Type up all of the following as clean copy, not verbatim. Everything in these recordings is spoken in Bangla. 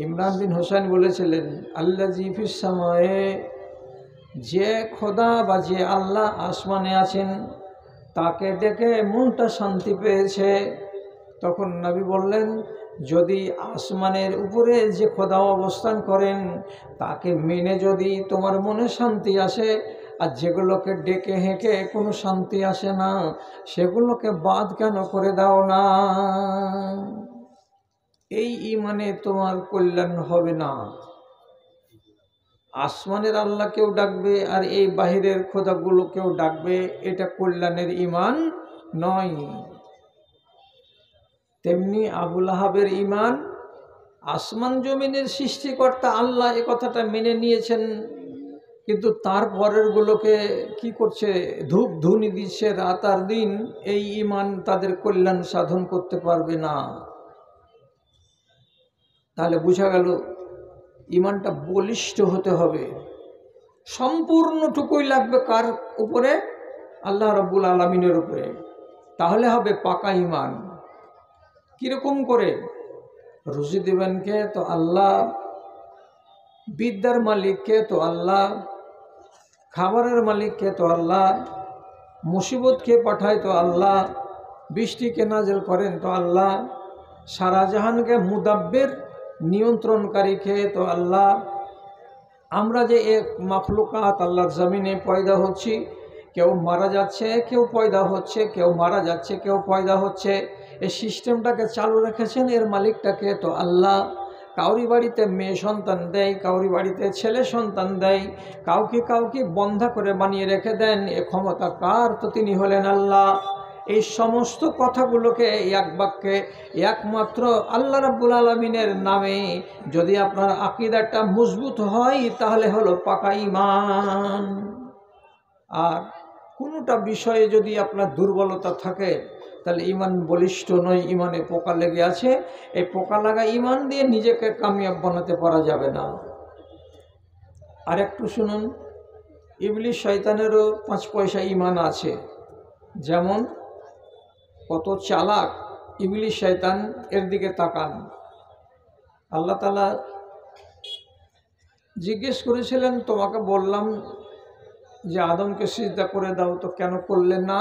ইমরান বিন হোসেন বলেছিলেন, আল্লাযী ফিস সামায়ে, যে খোদা বা যে আল্লাহ আসমানে আছেন তাকে ডেকে মনটা শান্তি পেয়েছে। তখন নবী বললেন, যদি আসমানের উপরে যে খোদা অবস্থান করেন তাকে মেনে যদি তোমার মনে শান্তি আসে, আর যেগুলোকে ডেকে হেঁকে কোনো শান্তি আসে না সেগুলোকে বাদ কেন করে দাও না? এই ঈমানে তোমার কল্যাণ হবে না। আসমানের আল্লাহকেও ডাকবে আর এই বাহিরের খোদাগুলোকেও ডাকবে, এটা কল্যাণের ঈমান নয়। তেমনি আবুল আহাবের ঈমান, আসমান জমিনের সৃষ্টিকর্তা আল্লাহ এ কথাটা মেনে নিয়েছেন, কিন্তু তারপরের গুলোকে কি করছে, ধূপ ধুনি দিচ্ছে রাত আর দিন। এই ঈমান তাদের কল্যাণ সাধন করতে পারবে না। তাহলে বোঝা গেল ঈমানটা বলিষ্ঠ হতে হবে। সম্পূর্ণটুকুই লাগবে কার উপরে? আল্লাহ রাব্বুল আলামিনের উপরে। তাহলে হবে পাকা ঈমান। কিরকম করে? রুজি দেবেন কে? তো আল্লাহ। বিদ্যার মালিক কে? তো আল্লাহ। খাবারের মালিক কে? তো আল্লাহ। মুসিবত কে পাঠায়? তো আল্লাহ। বৃষ্টিকে নাজেল করেন তো আল্লাহ। সারা জাহানকে মুদাব্বির নিয়ন্ত্রণকারী কে? তো আল্লাহ। আমরা যে এক মাখলুকাত আল্লাহর জমিনে পয়দা হচ্ছি, কেউ মারা যাচ্ছে, কেউ পয়দা হচ্ছে, কেউ মারা যাচ্ছে, কেউ পয়দা হচ্ছে, এই সিস্টেমটাকে চালু রেখেছেন এর মালিকটাকে? তো আল্লাহ। কাউরি বাড়িতে মেয়ে সন্তান দেয়, কাউরি বাড়িতে ছেলে সন্তান দেয়, কাউকে কাউকে বন্ধা করে বানিয়ে রেখে দেন, এ ক্ষমতা কার? তো তিনি হলেন আল্লাহ। এই সমস্ত কথাগুলোকে এক বাক্যে একমাত্র আল্লাহ রাব্বুল আলামিনের নামে যদি আপনার আকীদাটা মজবুত হয় তাহলে হলো পাকা ঈমান। আর কোনোটা বিষয়ে যদি আপনার দুর্বলতা থাকে তাহলে ঈমান বলিষ্ঠ নয়, ঈমানে পোকা লেগে আছে। এই পোকা লাগা ঈমান দিয়ে নিজেকে কামিয়াব বানাতে পারা যাবে না। আর একটু শুনুন, ইবলিস শয়তানেরও 5 পয়সা ঈমান আছে। যেমন কত চালাক ইবলিস শয়তান, এর দিকে তাকান। আল্লাহ তাআলা জিজ্ঞেস করেছিলেন, তোমাকে বললাম যে আদমকে সিজদা করে দাও, তো কেন করলে না?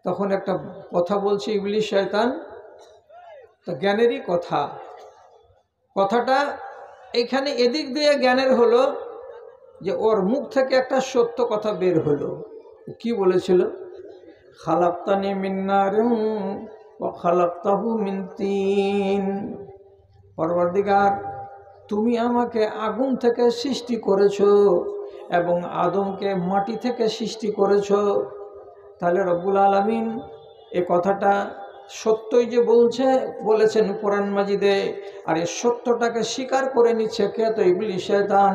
তখন একটা কথা বলছে ইবলিস শয়তান, তো জ্ঞানেরই কথা। কথাটা এখানে এদিক দিয়ে জ্ঞানের হলো যে ওর মুখ থেকে একটা সত্য কথা বের হলো। কি বলেছিল? খালাক্তানি মিন নারিন ওয়া খালাক্তাহু মিন তিন। পরওয়ারদিগার, তুমি আমাকে আগুন থেকে সৃষ্টি করেছো এবং আদমকে মাটি থেকে সৃষ্টি করেছো। তাহলে রব্বুল আলামিন এ কথাটা সত্যই যে বলেছেন কোরআন মাজিদে, আর এই সত্যটাকে স্বীকার করে নিচ্ছে কে? তো ইবলিস শয়তান।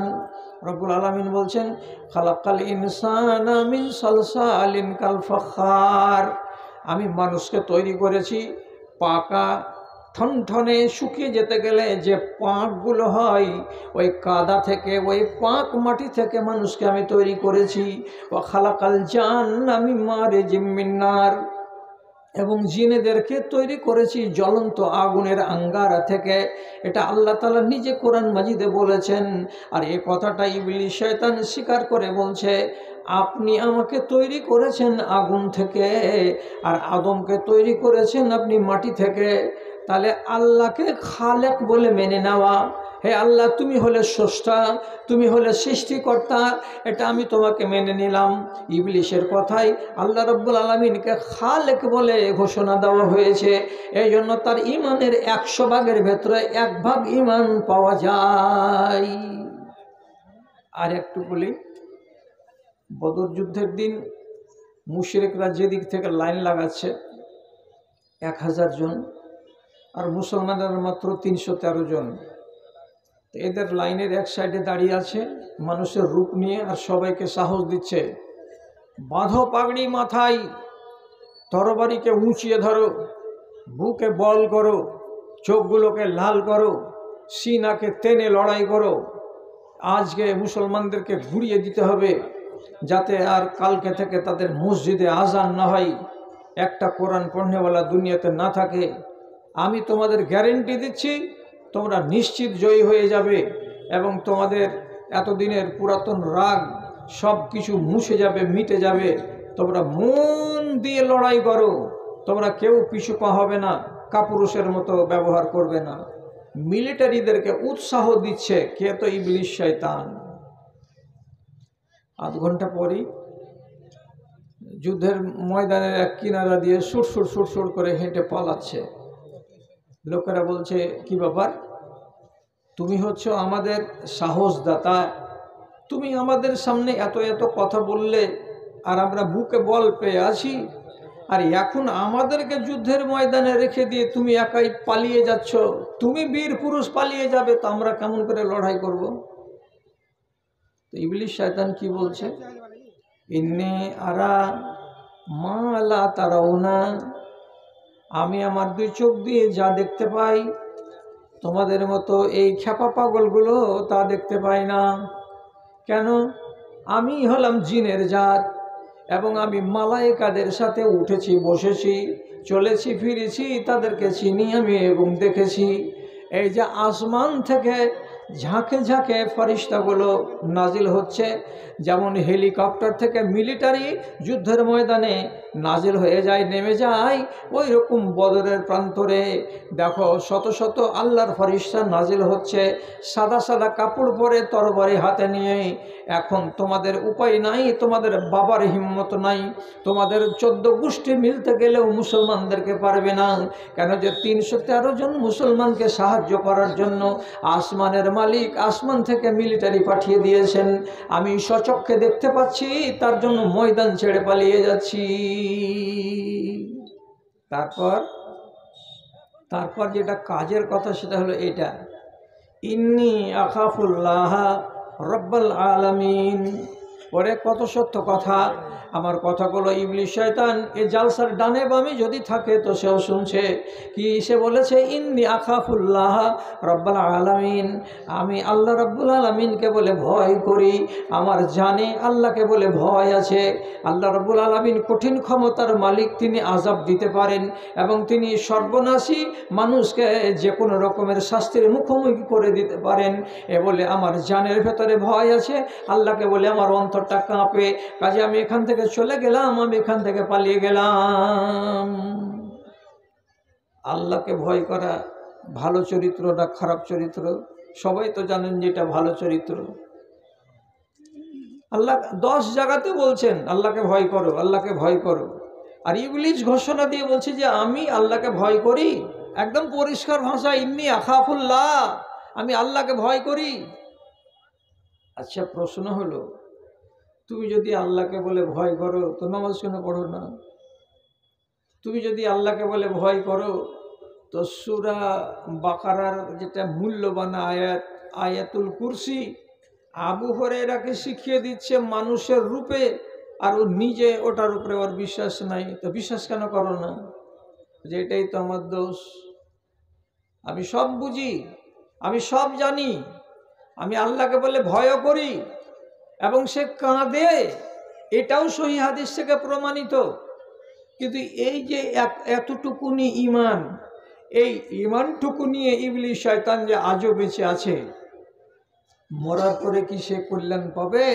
রব্বুল আলামিন বলছেন, খালাকাল ইনসানা মিন সালসালিন কাল ফাখার। আমি মানুষকে তৈরি করেছি পাকা ঠনঠনে শুকিয়ে যেতে গেলে যে পাঁকগুলো হয় ওই কাদা থেকে, ওই পাঁক মাটি থেকে মানুষকে আমি তৈরি করেছি। ওয়া খালাকাল জান্না মিন মারিজিম মিন নার, এবং জিনেদেরকে তৈরি করেছি জ্বলন্ত আগুনের আঙ্গারা থেকে। এটা আল্লাহ তাআলা নিজে কোরআন মাজিদে বলেছেন। আর এই কথাটা ইবলিস শয়তান স্বীকার করে বলছে, আপনি আমাকে তৈরি করেছেন আগুন থেকে আর আদমকে তৈরি করেছেন আপনি মাটি থেকে। তাহলে আল্লাহকে খালেক বলে মেনে নেওয়া, হে আল্লাহ তুমি হলে স্রষ্টা, তুমি হলে সৃষ্টিকর্তা, এটা আমি তোমাকে মেনে নিলাম। ইবলিশের কথাই আল্লাহ রাব্বুল আলামিনকে খালেক বলে ঘোষণা দেওয়া হয়েছে। এই জন্য তার ঈমানের 100 ভাগের ভেতরে 1 ভাগ ঈমান পাওয়া যায়। আর একটু বলি, বদর যুদ্ধের দিন মুশরিকরা যেদিক থেকে লাইন লাগাচ্ছে 1000 জন, আর মুসলমানরা মাত্র 313 জন। এদের লাইনের এক সাইডে দাঁড়িয়ে আছে মানুষের রূপ নিয়ে, আর সবাইকে সাহস দিচ্ছে, বাঁধো পাগড়ি মাথায়, তরবারিকে উঁচিয়ে ধরো, বুকে বল করো, চোখগুলোকে লাল করো, সিনাকে টেনে লড়াই করো। আজকে মুসলমানদেরকে ঘুরিয়ে দিতে হবে যাতে আর কালকে থেকে তাদের মসজিদে আজান না হয়, একটা কোরআন পড়নেওয়ালা দুনিয়াতে না থাকে। আমি তোমাদের গ্যারেন্টি দিচ্ছি তোমরা নিশ্চিত জয়ী হয়ে যাবে এবং তোমাদের এতদিনের পুরাতন রাগ সব কিছু মুছে যাবে, মিটে যাবে। তোমরা মন দিয়ে লড়াই করো, তোমরা কেউ পিছু পা হবে না, কাপুরুষের মতো ব্যবহার করবে না। মিলিটারিদেরকে উৎসাহ দিচ্ছে কে? তো ইবলিশ শয়তান। আধ ঘন্টা পরই যুদ্ধের ময়দানের এক কিনারা দিয়ে সুর করে হেঁটে পালাচ্ছে। লোকেরা বলছে, কি ব্যাপার? তুমি হচ্ছ আমাদের সাহসদাতা, তুমি আমাদের সামনে এত এত কথা বললে আর আমরা বুকে বল পেয়ে আছি, আর এখন আমাদেরকে যুদ্ধের ময়দানে রেখে দিয়ে তুমি একাই পালিয়ে যাচ্ছ। তুমি বীর পুরুষ পালিয়ে যাবে, তো আমরা কেমন করে লড়াই করব? তো ইবলিশ শয়তান কি বলছে? ইন্নী আরা মা লা তারাউনা, আমি আমার দুই চোখ দিয়ে যা দেখতে পাই, তোমাদের মতো এই খ্যাপা পাগলগুলো তা দেখতে পাই না। কেন? আমি হলাম জিনের জাত এবং আমি মালায়েকাদের সাথে উঠেছি, বসেছি, চলেছি, ফিরেছি, তাদেরকে চিনি আমি এবং দেখেছি। এই যে আসমান থেকে ঝাঁকে ঝাঁকে ফেরেশতাগুলো নাজিল হচ্ছে, যেমন হেলিকপ্টার থেকে মিলিটারি যুদ্ধের ময়দানে নাজিল হয়ে যায়, নেমে যায়, ওই রকম বদরের প্রান্তরে দেখো শত শত আল্লাহর ফেরেশতা নাজিল হচ্ছে, সাদা সাদা কাপড় পরে তরবারি হাতে নিয়ে। এখন তোমাদের উপায় নাই, তোমাদের বাবার হিম্মত নাই, তোমাদের 14 গোষ্ঠী মিলতে গেলেও মুসলমানদেরকে পারবে না। কেন? যে 313 জন মুসলমানকে সাহায্য করার জন্য আসমানের মালিক আসমান থেকে মিলিটারি পাঠিয়ে দিয়েছেন। আমি স্বচক্ষে দেখতে পাচ্ছি, তার জন্য ময়দান ছেড়ে পালিয়ে যাচ্ছি। তারপর যেটা কাজের কথা সেটা হলো এটা, ইন্নী আখাফুল্লাহ রব্বাল আলামিন। ওরে কত সত্য কথা! আমার কথাগুলো ইবলিশ শয়তান এই জালসার ডানে বামে যদি থাকে তো সেও শুনছে। কি সে বলেছে? ইন্নী আখাফুল্লাহ রব্বাল আলামিন, আমি আল্লাহ রব্বুল আলামিনকে বলে ভয় করি। আমার জানে আল্লাহকে বলে ভয় আছে। আল্লাহ রব্বুল আলামিন কঠিন ক্ষমতার মালিক, তিনি আযাব দিতে পারেন এবং তিনি সর্বনাশী মানুষকে যে কোনো রকমের শাস্তির মুখোমুখি করে দিতে পারেন। এ বলে আমার জানের ভেতরে ভয় আছে, আল্লাহকে বলে আমার অন্তরটা কাঁপে। কাজে আমি এখান থেকে চলে গেলাম, আমি এখান থেকে পালিয়ে গেলাম। আল্লাহকে ভয় করা ভালো চরিত্র না খারাপ চরিত্র? সবাই তো জানেন যেটা ভালো চরিত্র। আল্লাহ 10 জায়গাতে বলছেন আল্লাহকে ভয় করো, আল্লাহকে ভয় করো। আর ইবলিশ ঘোষণা দিয়ে বলছে যে আমি আল্লাহকে ভয় করি, একদম পরিষ্কার ভাষা, ইন্নী আখাফুল্লাহ, আমি আল্লাহকে ভয় করি। আচ্ছা, প্রশ্ন হলো, তুমি যদি আল্লাহকে বলে ভয় করো তো নামাজ কেন পড়ো না? তুমি যদি আল্লাহকে বলে ভয় করো তো সূরা বাকারার যেটা মূল্যবান আয়াত, আয়াতুল কুরসি, আবু হুরায়রাকে শিখিয়ে দিচ্ছে মানুষের রূপে, আর ও নিজে ওটার উপরে ওর বিশ্বাস নাই। তো বিশ্বাস কেন করো না? যে এটাই তো আমার দোষ, আমি সব বুঝি, আমি সব জানি, আমি আল্লাহকে বলে ভয়ও করি এবং সে কাঁদে, এটাও সহিহ হাদিস থেকে প্রমাণিত। কিন্তু এই যে এতটুকুনি ঈমান, এই ঈমানটুকু নিয়ে ইবলিশ শয়তান যে আজও বেঁচে আছে, মরার পরে কি সে কল্যাণ পাবে?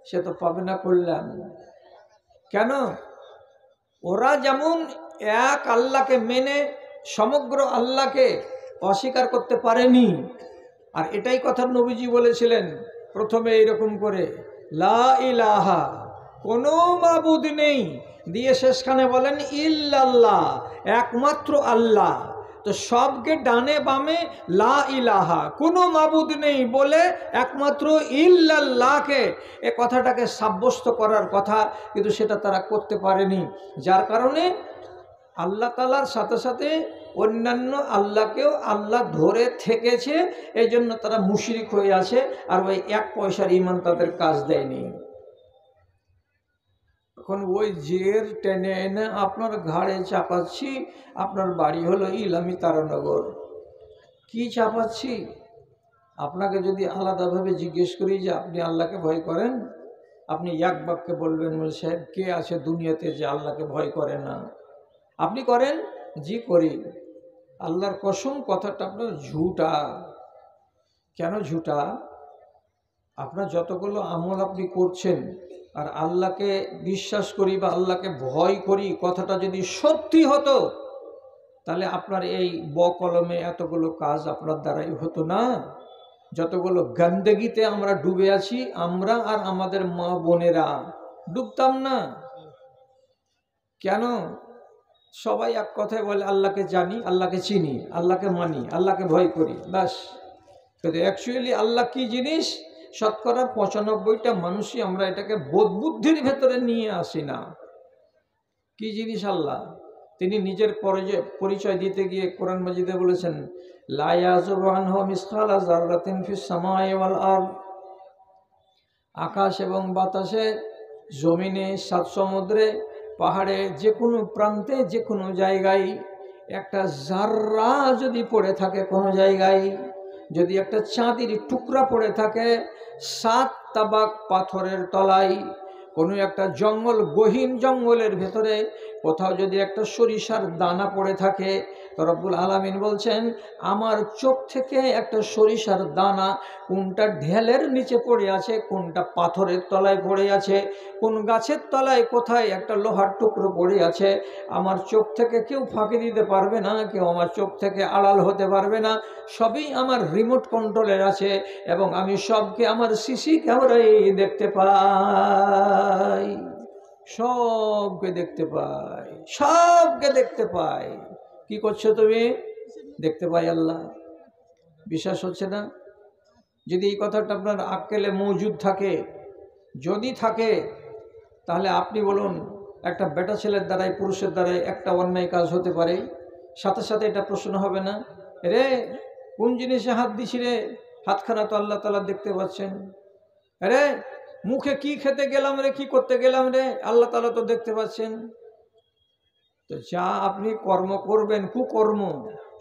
সে তো পাবে না কল্যাণ। কেন? ওরা যেমন এক আল্লাহকে মেনে সমগ্র আল্লাহকে অস্বীকার করতে পারেনি, আর এটাই কথা নবীজি বলেছিলেন প্রথমে এইরকম করে, লা ইলাহা, কোনো মাবুদ নেই, দিয়ে শেষখানে বলেন ইল্লাল্লাহ, একমাত্র আল্লাহ। তো সবকে ডানে বামে লা ইলাহা, কোনো মাবুদ নেই বলে একমাত্র ইল্লাল্লাহকে, এ কথাটাকে সাব্যস্ত করার কথা, কিন্তু সেটা তারা করতে পারেনি। যার কারণে আল্লাহ তাআলার সাথে সাথে অন্যান্য আল্লাহকেও আল্লাহ ধরে থেকেছে, এই জন্য তারা মুশরিক হয়ে আছে, আর ওই 1 পয়সার ঈমান তাদের কাজ দেয়নি। এখন ওই জের টেনে এনে আপনার ঘাড়ে চাপাচ্ছি, আপনার বাড়ি হলো ইলামি তারানগর, কি চাপাচ্ছি? আপনাকে যদি আলাদাভাবে জিজ্ঞেস করি যে আপনি আল্লাহকে ভয় করেন, আপনি এক বাক্যে বলবেন, মৌলভী সাহেব কে আছে দুনিয়াতে যে আল্লাহকে ভয় করে না? আপনি করেন? জি করি। আল্লাহর কসম কথাটা আপনার ঝুটা। কেন ঝুটা? আপনার যতগুলো আমল আপনি করছেন আর আল্লাহকে বিশ্বাস করি বা আল্লাহকে ভয় করি কথাটা যদি সত্যি হতো, তাহলে আপনার এই কলমে এতগুলো কাজ আপনার দ্বারাই হতো না। যতগুলো গন্দেগিতে আমরা ডুবে আছি, আমরা আর আমাদের মা বোনেরা ডুবতাম না। কেন? সবাই এক কথায় বলে আল্লাহকে জানি, আল্লাহকে চিনি, আল্লাহকে মানি, আল্লাহকে ভয় করি, ব্যাস। কিন্তু অ্যাকচুয়ালি আল্লাহ কি জিনিস, শতকরা ৯৫টা মানুষই আমরা এটাকে বোধ বুদ্ধির ভেতরে নিয়ে আসি না। কি জিনিস আল্লাহ? তিনি নিজের পরিচয় দিতে গিয়ে কোরআন মাজিদে বলেছেন, লা ইয়াযুবু আনহু মিসকালা যাররাতিন ফিস সামাই ওয়াল আরদ। আকাশ এবং বাতাসে, জমিনে, সাত সমুদ্রে, পাহাড়ে, যে কোনো প্রান্তে, যে কোনো জায়গায় একটা জাররা যদি পড়ে থাকে কোনো জায়গায়, যদি একটা চাঁদির টুকরা পড়ে থাকে 7 তাবাক পাথরের তলায়, কোনো একটা জঙ্গল, গহীন জঙ্গলের ভেতরে কোথাও যদি একটা সরিষার দানা পড়ে থাকে, তো রব্বুল আলামিন বলছেন আমার চোখ থেকে একটা সরিষার দানা কোনটা ঢেলের নিচে পড়ে আছে, কোনটা পাথরের তলায় পড়ে আছে, কোন গাছের তলায় কোথায় একটা লোহার টুকরো পড়ে আছে, আমার চোখ থেকে কেউ ফাঁকি দিতে পারবে না, কেউ আমার চোখ থেকে আড়াল হতে পারবে না। সবই আমার রিমোট কন্ট্রোলের আছে এবং আমি সবকে আমার সিসি ক্যামেরায় দেখতে পাই, সবকে দেখতে পাই, সবকে দেখতে পাই। কি করছো তুমি? দেখতে পাই আল্লাহ। বিশ্বাস হচ্ছে না? যদি এই কথাটা আপনার আক্কেলে মজুদ থাকে, যদি থাকে, তাহলে আপনি বলুন একটা বেটা ছেলের দ্বারাই, পুরুষের দ্বারাই একটা অন্যায় কাজ হতে পারে, সাথে সাথে এটা প্রশ্ন হবে না, রে কোন জিনিসে হাত দিছি রে, হাতখানা তো আল্লাহ তাআলা দেখতে পাচ্ছেন। আরে মুখে কি খেতে গেলাম রে, কি করতে গেলাম রে, আল্লাহ তাআলা তো দেখতে পাচ্ছেন। তো যা আপনি কর্ম করবেন, কুকর্ম,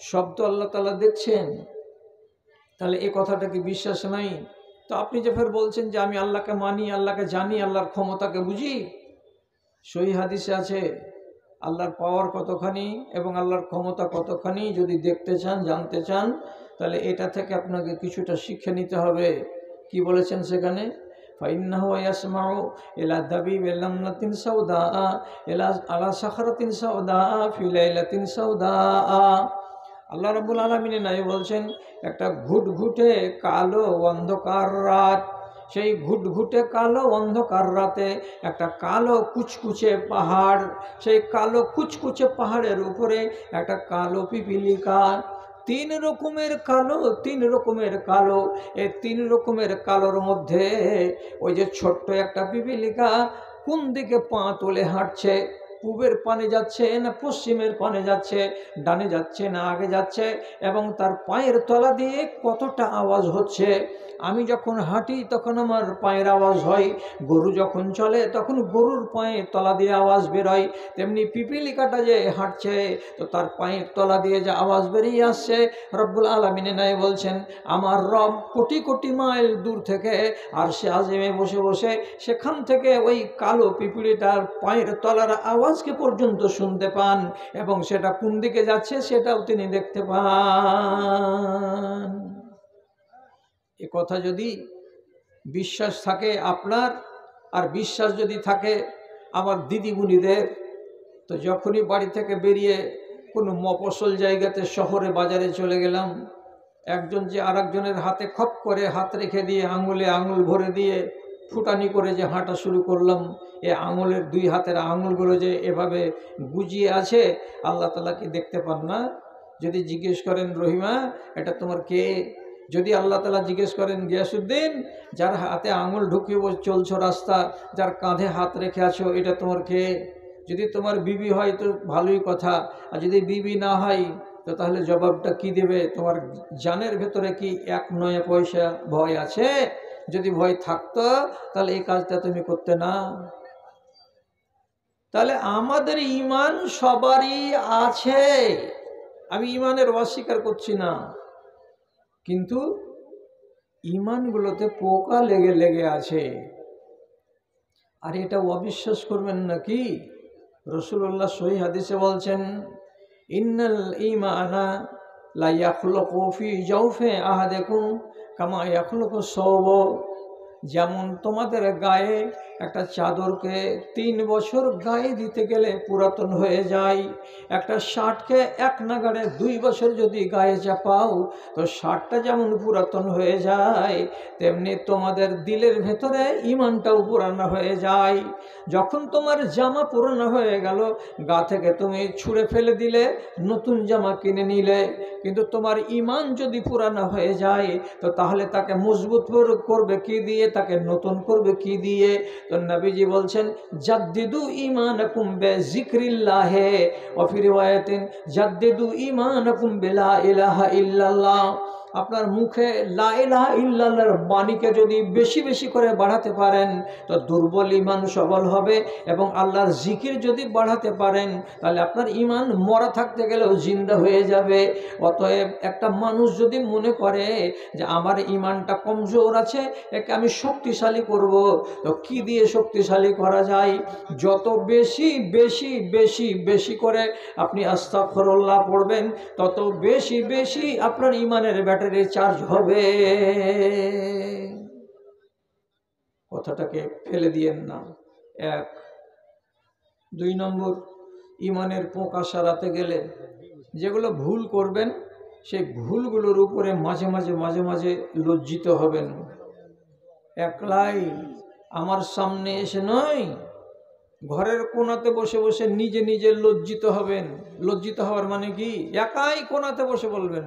সব তো আল্লাহ তাআলা দেখছেন। তাহলে এই কথাটা কি বিশ্বাস নাই? তো আপনি যে ফের বলছেন যে আমি আল্লাহকে মানি, আল্লাহকে জানি, আল্লাহর ক্ষমতাকে বুঝি। সহিহ হাদিসে আছে আল্লাহর পাওয়ার কতখানি এবং আল্লাহর ক্ষমতা কতখানি যদি দেখতে চান, জানতে চান, তাহলে এটা থেকে আপনাকে কিছুটা শিক্ষা নিতে হবে। কি বলেছেন সেখানে? ফাইন্নাহু ইয়াসমাউ ইলা দাবিব লামনাতিন সাউদা ইলা আলা সাখরাতিন সাউদা ফি লাইলাতিন সাউদা। আল্লাহ রাব্বুল আলামিন নাই বলছেন একটা ঘুটঘুটে কালো অন্ধকার রাত, সেই ঘুটঘুটে কালো অন্ধকার রাতে একটা কালো কুচকুচে পাহাড়, সেই কালো কুচকুচে পাহাড়ের উপরে একটা কালো পিপিলিকা। 3 রকমের কালো, 3 রকমের কালো। এই 3 রকমের কালোর মধ্যে ওই যে ছোট্ট একটা পিপিলিকা কোন দিকে পা তুলে হাঁটছে, পূবের পানে যাচ্ছে না পশ্চিমের পানে যাচ্ছে, ডানে যাচ্ছে না আগে যাচ্ছে, এবং তার পায়ের তলা দিয়ে কতটা আওয়াজ হচ্ছে। আমি যখন হাঁটি তখন আমার পায়ের আওয়াজ হয়, গরু যখন চলে তখন গরুর পায়ের তলা দিয়ে আওয়াজ বেরোয়, তেমনি পিপিলিকাটা যে হাঁটছে তো তার পায়ের তলা দিয়ে যে আওয়াজ বেরিয়ে আসছে। রব্বুল আলামিন নাই বলছেন আমার রব কোটি কোটি মাইল দূর থেকে আরশে আজিমে বসে বসে সেখান থেকে ওই কালো পিপিলিটার পায়ের তলার আওয়াজকে পর্যন্ত শুনতে পান এবং সেটা কোন দিকে যাচ্ছে সেটাও তিনি দেখতে পান। এ কথা যদি বিশ্বাস থাকে আপনার, আর বিশ্বাস যদি থাকে আমার দিদিমণিদের, তো যখনই বাড়ি থেকে বেরিয়ে কোনো মফস্বল জায়গাতে, শহরে, বাজারে চলে গেলাম, একজন যে আরেকজনের হাতে খপ করে হাত রেখে দিয়ে আঙুলে আঙুল ভরে দিয়ে ফুটানি করে যে হাঁটা শুরু করলাম, এ আঙুলের 2 হাতের আঙুলগুলো যে এভাবে গুজিয়ে আছে, আল্লাহ তাআলা কি দেখতে পান না? যদি জিজ্ঞেস করেন রহিমা এটা তোমার কে, যদি আল্লাহ তাআলা জিজ্ঞেস করেন গিয়াসউদ্দিন যার হাতে আঙুল ঢুকিয়ে চলছো রাস্তা, যার কাঁধে হাত রেখে আছো, এটা তোমার কে? যদি তোমার বিবি হয় তো ভালোই কথা, আর যদি বিবি না হয় তো তাহলে জবাবটা কি দেবে? তোমার জানের ভেতরে কি 1 নয়া পয়সা ভয় আছে? যদি ভয় থাকতো তাহলে এই কাজটা তুমি করতে না। তাহলে আমাদের ঈমান সবারই আছে, আমি ঈমানের অস্বীকার করছি না, কিন্তু ঈমানগুলোতে পোকা লেগে লেগে আছে। আর এটা অবিশ্বাস করবেন নাকি? রাসূলুল্লাহ সহিহ হাদিসে বলছেন ইন্নাল ঈমানা লা ইয়াখলুকু ফি জাওফি আহাদিকুম কামা ইয়াখলুকু সওব। যেমন তোমাদের গায়ে একটা চাদরকে 3 বছর গায়ে দিতে গেলে পুরাতন হয়ে যায়, একটা শার্টকে এক নাগাড়ে 2 বছর যদি গায়ে চাপাও তো শার্টটা যেমন পুরাতন হয়ে যায়, তেমনি তোমাদের দিলের ভেতরে ঈমানটাও পুরানো হয়ে যায়। যখন তোমার জামা পুরানো হয়ে গেল, গা থেকে তুমি ছুঁড়ে ফেলে দিলে, নতুন জামা কিনে নিলে, কিন্তু তোমার ঈমান যদি পুরানো হয়ে যায় তো তাহলে তাকে মজবুত করবে কি দিয়ে, তাকে নতুন করবে কি দিয়ে? তো নবীজি বলছেন জাদ্দিদু ঈমানাকুম বিযিকরিল্লাহি ওয়া ফি রিওয়ায়াতিন জাদ্দিদু ঈমানাকুম বিলা ইলাহা ইল্লাল্লাহ। আপনার মুখে লা ইলাহা ইল্লাল্লাহর বাণীকে যদি বেশি বেশি করে বাড়াতে পারেন তো দুর্বল ঈমান সবল হবে, এবং আল্লাহর জিকির যদি বাড়াতে পারেন তাহলে আপনার ঈমান মরা থাকতে গেলেও জিন্দা হয়ে যাবে। অতএব একটা মানুষ যদি মনে করে যে আমার ঈমানটা কমজোর আছে, একে আমি শক্তিশালী করব, তো কি দিয়ে শক্তিশালী করা যায়? যত বেশি বেশি বেশি বেশি করে আপনি আস্তাগফিরুল্লাহ পড়বেন তত বেশি বেশি আপনার ঈমানের ব্যাটারি চার্জ হবে। কথাটাকে ফেলে দিয়েন না। 1 2 নম্বর, ঈমানের পোকা সারাতে গেলে যেগুলো ভুল করবেন সেই ভুলগুলোর উপরে মাঝে মাঝে মাঝে মাঝে লজ্জিত হবেন। একলাই আমার সামনে এসে নয়, ঘরের কোণাতে বসে বসে নিজে নিজে লজ্জিত হবেন। লজ্জিত হওয়ার মানে কি? একাই কোণাতে বসে বলবেন,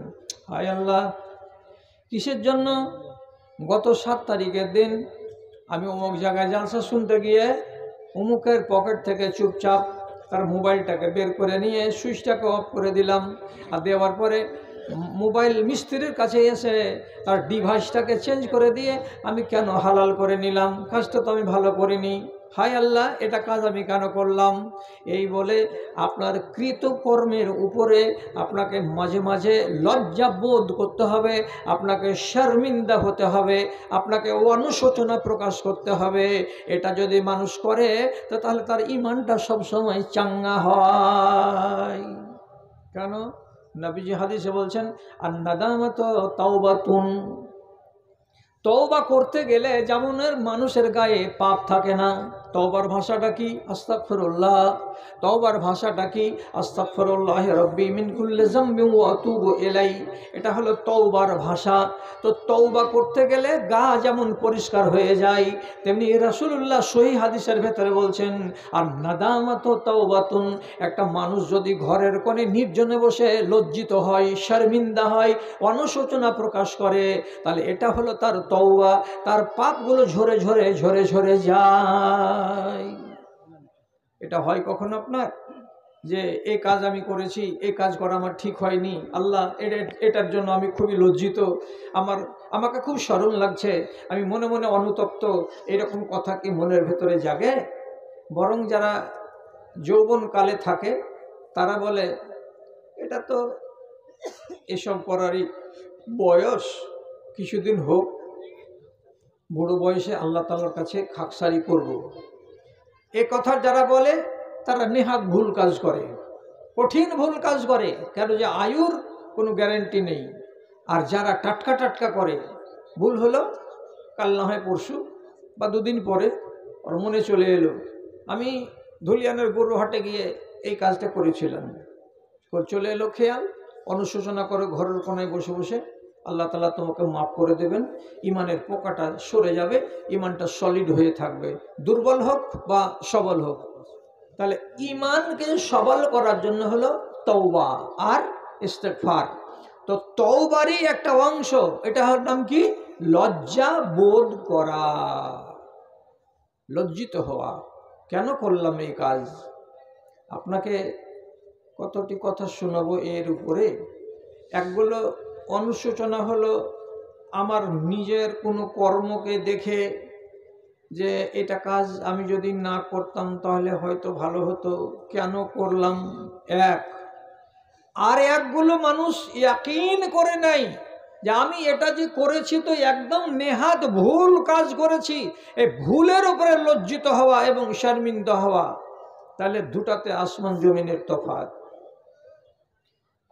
হায় আল্লাহ, কিসের জন্য? গত 7 তারিখের দিন আমি অমুক জায়গায় জালসা শুনতে গিয়ে অমুকের পকেট থেকে চুপচাপ তার মোবাইলটাকে বের করে নিয়ে সুইচটাকে অফ করে দিলাম, আর দেওয়ার পরে মোবাইল মিস্ত্রির কাছে এসে তার ডিভাইসটাকে চেঞ্জ করে দিয়ে আমি কেন হালাল করে নিলাম? কাজটা তো আমি ভালো করিনি। হায় আল্লাহ, এটা কাজ আমি কেন করলাম? এই বলে আপনার কৃতকর্মের উপরে আপনাকে মাঝে মাঝে লজ্জা বোধ করতে হবে, আপনাকে শর্মিন্দা হতে হবে, আপনাকে অনুশোচনা প্রকাশ করতে হবে। এটা যদি মানুষ করে তো তাহলে তার ঈমানটা সবসময় চাঙ্গা হয়। কেন? নবীজি হাদিসে বলছেন আর নাদামাত তাওবাতুন। তওবা করতে গেলে যেমন মানুষের গায়ে পাপ থাকে না, তওবার ভাষাটা কি? আস্তাগফিরুল্লাহ। তওবার ভাষাটা কি? আস্তাগফিরুল্লাহ রাব্বি মিন কুল্লি যামবিন ওয়া আতুবু ইলাই। এটা হলো তওবার ভাষা। তো তওবা করতে গেলে গা যেমন পরিষ্কার হয়ে যায়, তেমনি রাসূলুল্লাহ সহিহ হাদিসের ভেতরে বলছেন আর নাদামাত তাওবাতুন। একটা মানুষ যদি ঘরের কোণে নির্জনে বসে লজ্জিত হয়, শর্মিন্দা হয়, অনুশোচনা প্রকাশ করে, তাহলে এটা হলো তার তওবা। তার পাপগুলো ঝরে ঝরে ঝরে ঝরে যায়। এটা হয় কখনো আপনার যে এই কাজ আমি করেছি, এই কাজ করা আমার ঠিক হয়নি, আল্লাহ এটার জন্য আমি খুবই লজ্জিত, আমাকে খুব শরম লাগছে, আমি মনে মনে অনুতপ্ত, এরকম কথা কি মনের ভেতরে জাগে? বরং যারা যৌবনকালে থাকে তারা বলে এটা তো এসব করারই বয়স, কিছুদিন হোক, বুড়ো বয়সে আল্লাহ তাআলার কাছে খাকসারি করব। এ কথা যারা বলে তারা নেহাত ভুল কাজ করে, কঠিন ভুল কাজ করে। কেন? যে আয়ুর কোনো গ্যারান্টি নেই। আর যারা টাটকা টাটকা করে, ভুল হলো কাল না হয় পরশু বা 2 দিন পরে ওর মনে চলে এলো আমি ধুলিয়ানের গরুহাটে গিয়ে এই কাজটা করেছিলাম, চলে এলো খেয়াল, অনুশোচনা করে ঘরের কোনায় বসে বসে, আল্লাহ তাআলা তোমাকে মাফ করে দেবেন, ঈমানের পোকাটা সরে যাবে, ঈমানটা সলিড হয়ে থাকবে, দুর্বল হোক বা সবল হোক। তাহলে ঈমানকে সবল করার জন্য হলো তওবা আর ইস্তেগফার। তো তওবারই একটা অংশ, এটা হল নাম কি? লজ্জা বোধ করা, লজ্জিত হওয়া। কেন করলাম এই কাজ? আপনাকে কতটি কথা শোনাবো এর উপরে। একগুলো অনুশোচনা হলো আমার নিজের কোনো কর্মকে দেখে যে এটা কাজ আমি যদি না করতাম তাহলে হয়তো ভালো হতো, কেন করলাম। আর একগুলো মানুষ ইয়াকিন করে নাই যে আমি এটা যে করেছি তো একদম নেহাত ভুল কাজ করেছি, এই ভুলের উপরে লজ্জিত হওয়া এবং শর্মিন্দা হওয়া। তাহলে দুটাতে আসমান জমিনের তফাৎ।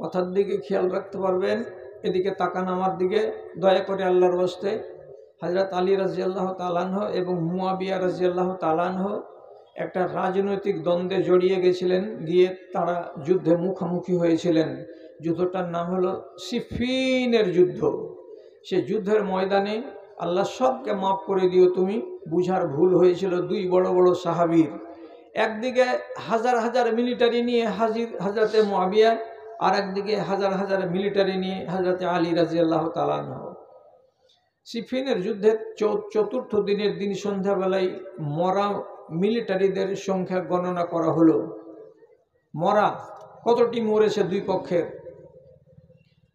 কথার দিকে খেয়াল রাখতে পারবেন। এদিকে তাকান আমার দিকে দয়া করে আল্লাহর ওয়াস্তে। হযরত আলী রাদিয়াল্লাহু তাআলা আনহু এবং মুয়াবিয়া রাদিয়াল্লাহু তাআলা আনহু একটা রাজনৈতিক দ্বন্দ্বে জড়িয়ে গেছিলেন, গিয়ে তারা যুদ্ধে মুখোমুখি হয়েছিলেন। যুদ্ধটার নাম হলো সিফিনের যুদ্ধ। সে যুদ্ধের ময়দানে আল্লাহ সবকে মাফ করে দিও তুমি, বুঝার ভুল হয়েছিল দুই বড় বড় সাহাবীর। একদিকে হাজার হাজার মিলিটারি নিয়ে হাজির হযরতে মুয়াবিয়া, আর একদিকে হাজার হাজার মিলিটারি নিয়ে হযরতে আলী রাদিয়াল্লাহু তাআলা আনহু। সিফিনের যুদ্ধের চতুর্থ দিনের দিন সন্ধ্যাবেলায় মরা মিলিটারিদের সংখ্যা গণনা করা হলো। মরা কতটি মরেছে দুই পক্ষের,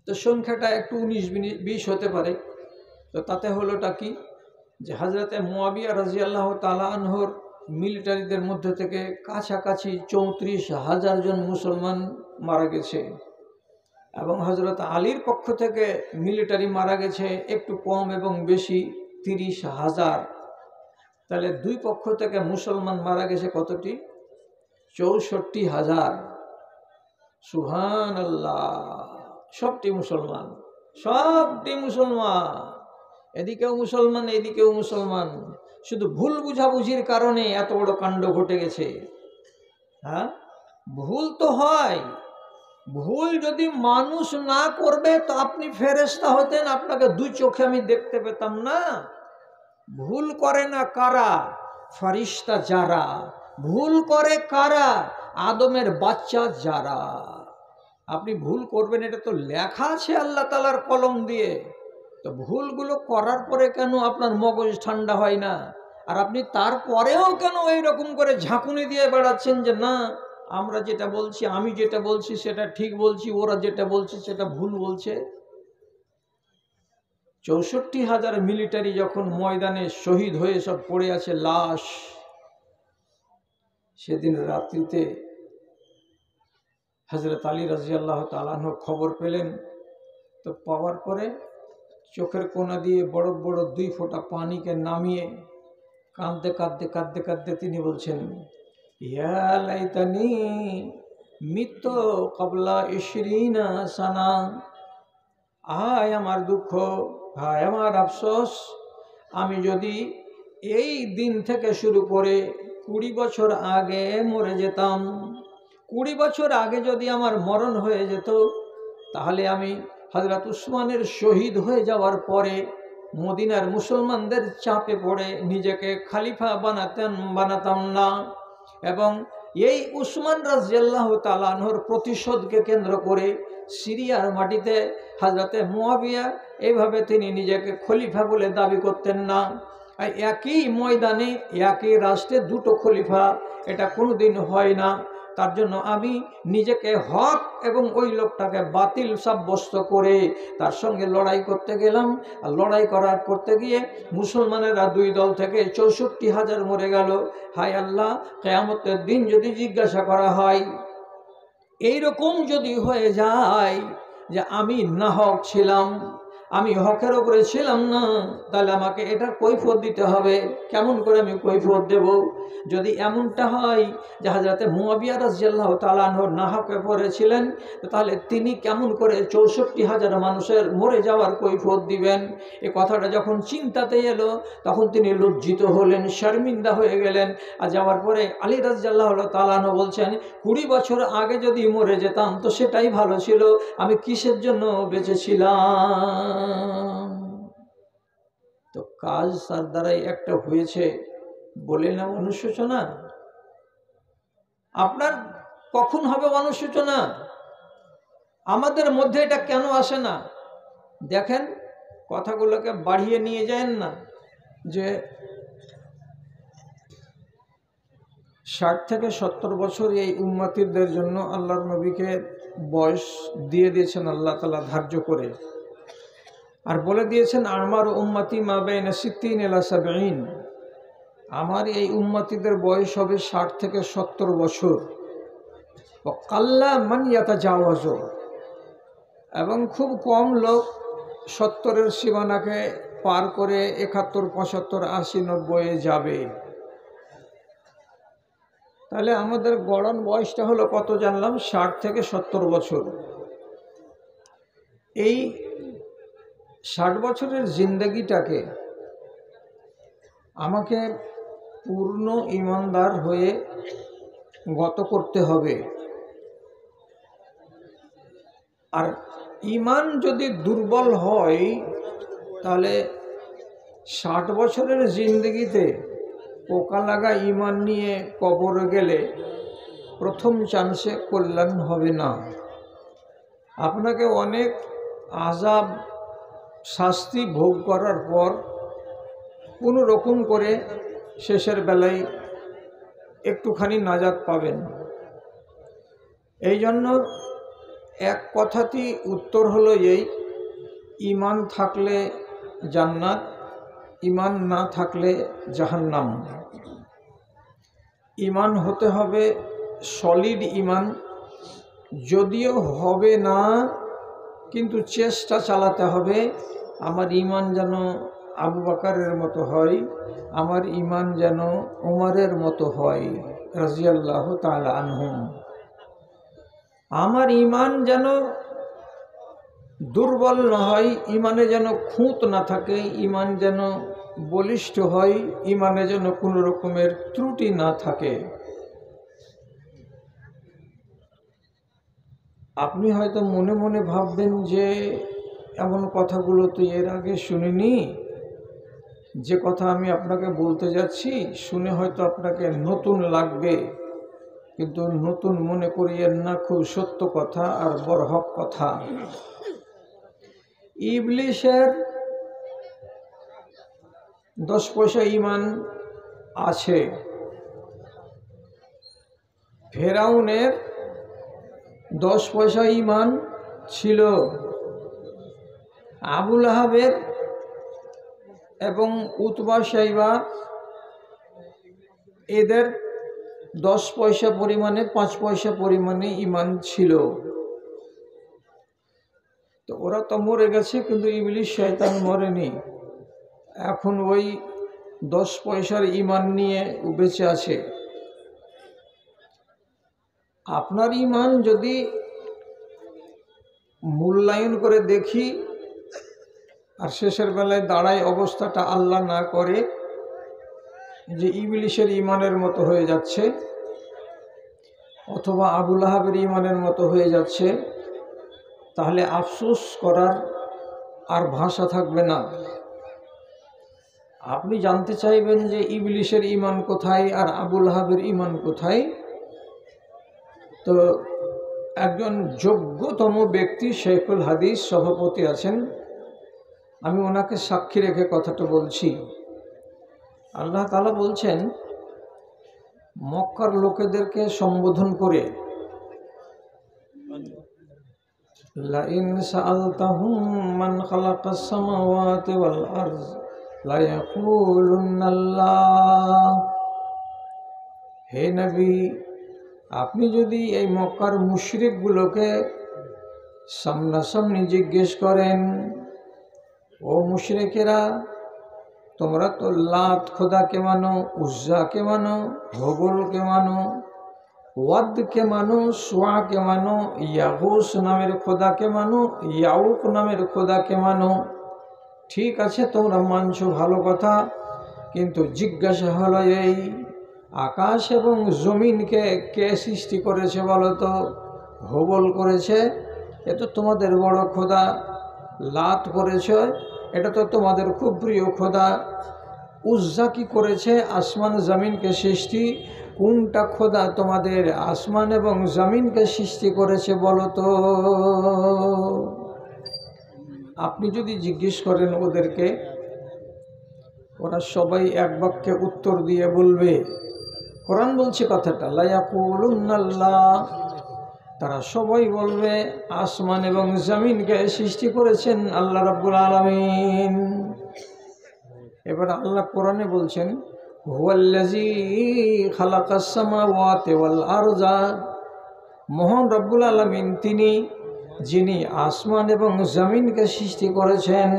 তো সংখ্যাটা একটু 19-20 হতে পারে। তো তাতে হলোটা কি, যে হযরতে মুয়াবিয়া রাদিয়াল্লাহু তাআলা আনহুর মিলিটারিদের মধ্যে থেকে কাছাকাছি 34,000 জন মুসলমান মারা গেছে, এবং হযরত আলীর পক্ষ থেকে মিলিটারি মারা গেছে একটু কম এবং বেশি 30,000। তাহলে দুই পক্ষ থেকে মুসলমান মারা গেছে কতটি? 64,000। সুবহানাল্লাহ। সবটি মুসলমান, সবটি মুসলমান, এদিকেও মুসলমান এদিকেও মুসলমান। শুধু ভুল বুঝাবুঝির কারণে এত বড় কাণ্ড ঘটে গেছে। হ্যাঁ, ভুল তো হয়। ভুল যদি মানুষ না করবে তো আপনি ফেরেশতা হতেন, আপনাকে দুই চোখে আমি দেখতে পেতাম না। ভুল করে না কারা? ফেরেশতা যারা। ভুল করে কারা? আদমের বাচ্চা যারা। আপনি ভুল করবেন এটা তো লেখা আছে আল্লাহ তাআলার কলম দিয়ে। তো ভুলগুলো করার পরে কেন আপনার মগজ ঠান্ডা হয় না? আর আপনি তারপরেও কেন এইরকম করে ঝাঁকুনি দিয়ে বেড়াচ্ছেন যে না আমরা যেটা বলছি, আমি যেটা বলছি সেটা ঠিক বলছি, ওরা যেটা বলছে সেটা ভুল বলছে। 64,000 মিলিটারি যখন ময়দানে শহীদ হয়ে সব পড়ে আছে লাশ, সেদিন রাত্রিতে হযরত আলী রাদিয়াল্লাহু তাআলা আনহু খবর পেলেন। তো পাওয়ার পরে চোখের কোনা দিয়ে বড় বড় 2 ফোঁটা পানিকে নামিয়ে কাঁদতে কাঁদতে কাঁদতে কাঁদতে তিনি বলছেন, ইয়া লাইতানি মিতু ক্বাবলা 20 সানা। আয় আমার দুঃখ, হায় আমার আফসোস, আমি যদি এই দিন থেকে শুরু করে 20 বছর আগে মরে যেতাম। 20 বছর আগে যদি আমার মরণ হয়ে যেত, তাহলে আমি হযরত উসমানের শহীদ হয়ে যাওয়ার পরে মদিনার মুসলমানদের চাপে পড়ে নিজেকে খলিফা বানাতাম না। এবং এই উসমান রাদিয়াল্লাহু তাআলা আনহুর প্রতিশোধকে কেন্দ্র করে সিরিয়ার মাটিতে হযরতে মুয়াবিয়া এইভাবে তিনি নিজেকে খলিফা বলে দাবি করতেন না। একই ময়দানে একই রাষ্ট্রে দুটো খলিফা, এটা কোনোদিন হয় না। তার জন্য আমি নিজেকে হক এবং ওই লোকটাকে বাতিল সাব্যস্ত করে তার সঙ্গে লড়াই করতে গেলাম। আর লড়াই করতে গিয়ে মুসলমানেরা দুই দল থেকে 64,000 মরে গেল। হায় আল্লাহ, কিয়ামতের দিন যদি জিজ্ঞাসা করা হয়, এইরকম যদি হয়ে যায় যে আমি নাহক ছিলাম, আমি হকের উপরে ছিলাম না, তাহলে আমাকে এটা কৈফিয়ত দিতে হবে। কেমন করে আমি কৈফিয়ত দেব? যদি এমনটা হয় যে হযরতে মুয়াবিয়া রাদিয়াল্লাহু তাআলা আনহু নাহকে পড়েছিলেন, তাহলে তিনি কেমন করে 64,000 মানুষের মরে যাওয়ার কৈফিয়ত দিবেন? এই কথাটা যখন চিন্তাতে এলো তখন তিনি লজ্জিত হলেন, শর্মিন্দা হয়ে গেলেন। আর যাওয়ার পরে আলী রাদিয়াল্লাহু তাআলা আনহু বলছেন, 20 বছর আগে যদি মরে যেতাম তো সেটাই ভালো ছিল, আমি কিসের জন্য বেঁচেছিলাম? তো কাজ তার দ্বারাই একটা হয়েছে বলে না অনুশোচনা। আপনার কখন হবে অনুশোচনা? আমাদের মধ্যে এটা কেন আসে না? দেখেন, কথাগুলোকে বাড়িয়ে নিয়ে যান না। যে 60 থেকে 70 বছর এই উম্মতিদের জন্য আল্লাহর নবীকে বয়স দিয়ে দিয়েছেন আল্লাহ তাআলা ধার্য করে, আর বলে দিয়েছেন আমার উম্মতি মা বাইনা 60 ইলা 70। আমার এই উম্মতিদের বয়স হবে 60 থেকে 70 বছর। কাল্লা মান ইয়াতাজাওয়াজ, এবং খুব কম লোক 70-এর সীমানাকে পার করে 71, 75, 80, 90-এ যাবে। তাহলে আমাদের গড়ন বয়সটা হলো কত জানলাম? 60 থেকে 70 বছর। এই 60 বছরের জিন্দগিটাকে আমাকে পূর্ণ ইমানদার হয়ে গত করতে হবে। আর ইমান যদি দুর্বল হয় তাহলে 60 বছরের জিন্দগিতে পোকা লাগা ইমান নিয়ে কবরে গেলে প্রথম চান্সে কল্যাণ হবে না। আপনাকে অনেক আযাব শাস্তি ভোগ করার পর কোনো রকম করে শেষের বেলায় একটুখানি নাজাত পাবেন। এই জন্য এক কথাতেই উত্তর হলো এই, ইমান থাকলে জান্নাত, ইমান না থাকলে জাহান্নাম। ইমান হতে হবে সলিড ইমান, যদিও হবে না কিন্তু চেষ্টা চালাতে হবে। আমার ইমান যেন আবু বকরের মতো হয়, আমার ইমান যেন ওমরের মতো হয় রাদিয়াল্লাহু তাআলা আনহুম। আমার ইমান যেন দুর্বল না হয়, ইমানে যেন খুঁত না থাকে, ইমান যেন বলিষ্ঠ হয়, ইমানে যেন কোনো রকমের ত্রুটি না থাকে। আপনি হয়তো মনে মনে ভাববেন যে এমন কথাগুলো তো এর আগে শুনিনি, যে কথা আমি আপনাকে বলতে যাচ্ছি শুনে হয়তো আপনাকে নতুন লাগবে, কিন্তু নতুন মনে করিয়েন না, খুব সত্য কথা আর বরহক কথা। ইবলিসের 10 পয়সা ইমান আছে, ফেরাউনের 10 পয়সা ইমান ছিল, আবু লাহাবের এবং উতবা শাইবা এদের 10 পয়সা পরিমাণে 5 পয়সা পরিমাণে ইমান ছিল। তো ওরা তো মরে গেছে, কিন্তু ইবলিস শয়তান মরেনি, এখন ওই 10 পয়সার ইমান নিয়ে বেঁচে আছে। আপনার ইমান যদি মূল্যায়ন করে দেখি আর শেষের বেলায় দাঁড়ায় অবস্থাটা আল্লাহ না করে যে ইবলিসের ইমানের মতো হয়ে যাচ্ছে অথবা আবু লাহাবের ইমানের মতো হয়ে যাচ্ছে, তাহলে আফসোস করার আর ভাষা থাকবে না। আপনি জানতে চাইবেন যে ইবলিসের ইমান কোথায় আর আবু লাহাবের ইমান কোথায়, তো একজন যোগ্যতম ব্যক্তি শেখুল হাদিস সভাপতি আছেন, আমি ওনাকে সাক্ষী রেখে কথাটা বলছি। আল্লাহ তাআলা বলছেন মক্কার লোকেদেরকে সম্বোধন করে, লা ইন সাআলতাহুম মান খালাকাস সামাওয়াতি ওয়াল আরজ লা ইয়াকুলুন্নাল্লাহ। হে নবী, আপনি যদি এই মক্কার মুশরিকগুলোকে সামনাসামনি জিজ্ঞেস করেন, ও মুশরিকেরা, তোমরা তো লাত খোদাকে মানো, উজ্জাকে মানো, হবলকে মানো, ওয়াদকে মানো, সোয়াকে মানো, ইয়াগুস নামের খোদাকে মানো, ইয়াউক নামের খোদাকে মানো। ঠিক আছে, তোমরা মানছো, ভালো কথা, কিন্তু জিজ্ঞাসা হলো এই, আকাশ এবং জমিনকে কে সৃষ্টি করেছে বলো তো? হবল করেছে, এ তো তোমাদের বড় খোদা। লাত করেছে, এটা তো তোমাদের খুব প্রিয় খোদা। উজ্জা কি করেছে? আসমান জমিনকে সৃষ্টি। কোনটা খোদা তোমাদের আসমান এবং জমিনকে সৃষ্টি করেছে বলো তো? আপনি যদি জিজ্ঞেস করেন ওদেরকে, ওরা সবাই এক বাক্যে উত্তর দিয়ে বলবে, কোরআন বলছে কথাটা, লা ইয়াকুলুন্নাল্লাহ, তারা সবাই বলবে আসমান এবং জমিনকে সৃষ্টি করেছেন আল্লাহ রাব্বুল আলামিন। এবার আল্লাহ কোরআনে বলছেন, হুয়াল্লাযী খালাকাস সামাওয়াতি ওয়াল আরজা, মহান রব্বুল আলামিন তিনি, যিনি আসমান এবং জমিনকে সৃষ্টি করেছেন।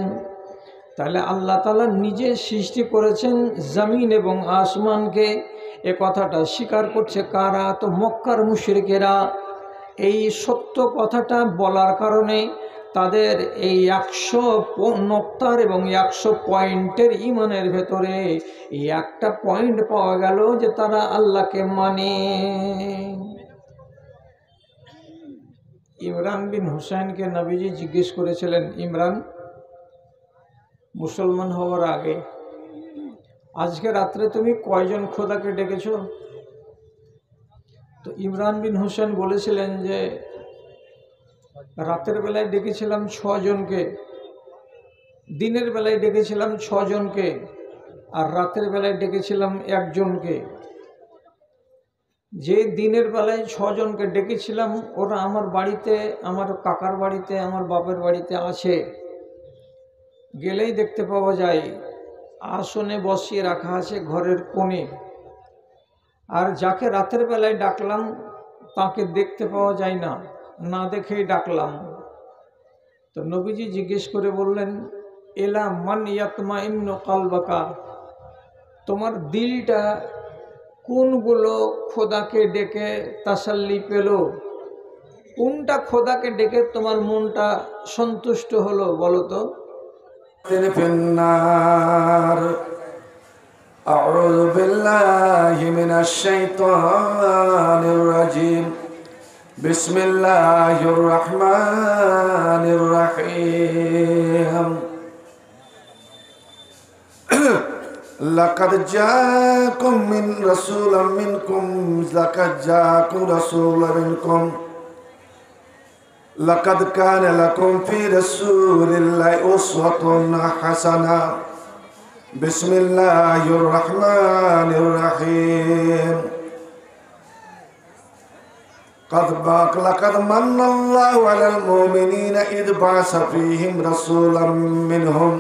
তাহলে আল্লাহ তাআলা নিজে সৃষ্টি করেছেন জমিন এবং আসমানকে। এ কথাটা স্বীকার করছে কারা? তো মক্কার মুশরিকেরা। এই সত্য কথাটা বলার কারণে তাদের এই 100 নোক্তার এবং 100 পয়েন্টের ইমানের ভেতরে এই একটা পয়েন্ট পাওয়া গেল যে তারা আল্লাহকে মানে। ইমরান বিন হুসাইনকে নবীজি জিজ্ঞেস করেছিলেন, ইমরান মুসলমান হওয়ার আগে আজকে রাত্রে তুমি কয়জন খোদাকে ডেকেছো? তো ইমরান বিন হুসাইন বলেছিলেন যে রাতের বেলায় ডেকেছিলাম 6 জনকে, দিনের বেলায় ডেকেছিলাম 6 জনকে, আর রাতের বেলায় ডেকেছিলাম 1 জনকে। যে দিনের বেলায় 6 জনকে ডেকেছিলাম ওরা আমার বাড়িতে, আমার কাকার বাড়িতে, আমার বাপের বাড়িতে আছে, গেলেই দেখতে পাওয়া যায় আসনে বসিয়ে রাখা আছে ঘরের কোণে। আর যাকে রাতের বেলায় ডাকলাম তাকে দেখতে পাওয়া যায় না, না দেখেই ডাকলাম। তো নবীজি জিজ্ঞেস করে বললেন, এলা মান ইয়াতমাইন্নু কলবাকা, তোমার দিলটা কোনগুলো খোদাকে ডেকে তাসাল্লি পেল? কোনটা খোদাকে ডেকে তোমার মনটা সন্তুষ্ট হলো বলো তো? আউযু বিল্লাহি মিনাশ শাইতানির রাজীম। বিসমিল্লাহির রহমানির রহিম। লাকাদ জাআকুম মিন রাসূলিন মিনকুম লাকাদ কানা লাকুম ফি রাসূলিল্লাহি উসওয়াতুন হাসানাহ। বিসমিল্লাহির রহমানির রহিম। লাকাদ মান্নাল্লাহু আলাল মুমিনিনা ইয বা'আসা ফীহিম রাসূলাম মিনহুম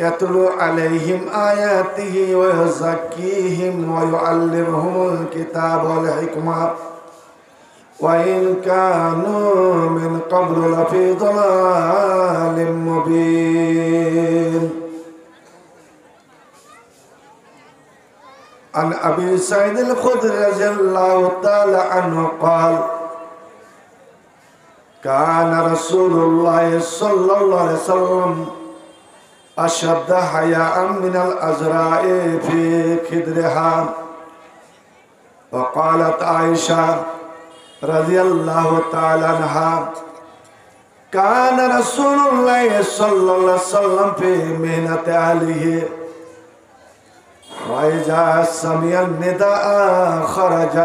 ইয়াতলু আলাইহিম আয়াতিহি ওয়া ইউযাক্কিহিম ওয়া ইউআল্লিমুহুমুল কিতাবা ওয়াল হিকমা ওয়া ইন কানূ মিন ক্বাবলু লাফী দালালিম মুবিন। عن أبي سعيد الخدري رضي الله تعالى عنه قال كان رسول الله صلى الله عليه وسلم أشد حياء من الأزراء في خدرها. وقالت عائشة رضي الله تعالى عنها كان رسول الله صلى الله عليه وسلم في مهنة أهله وإذا سمع النداء خرج.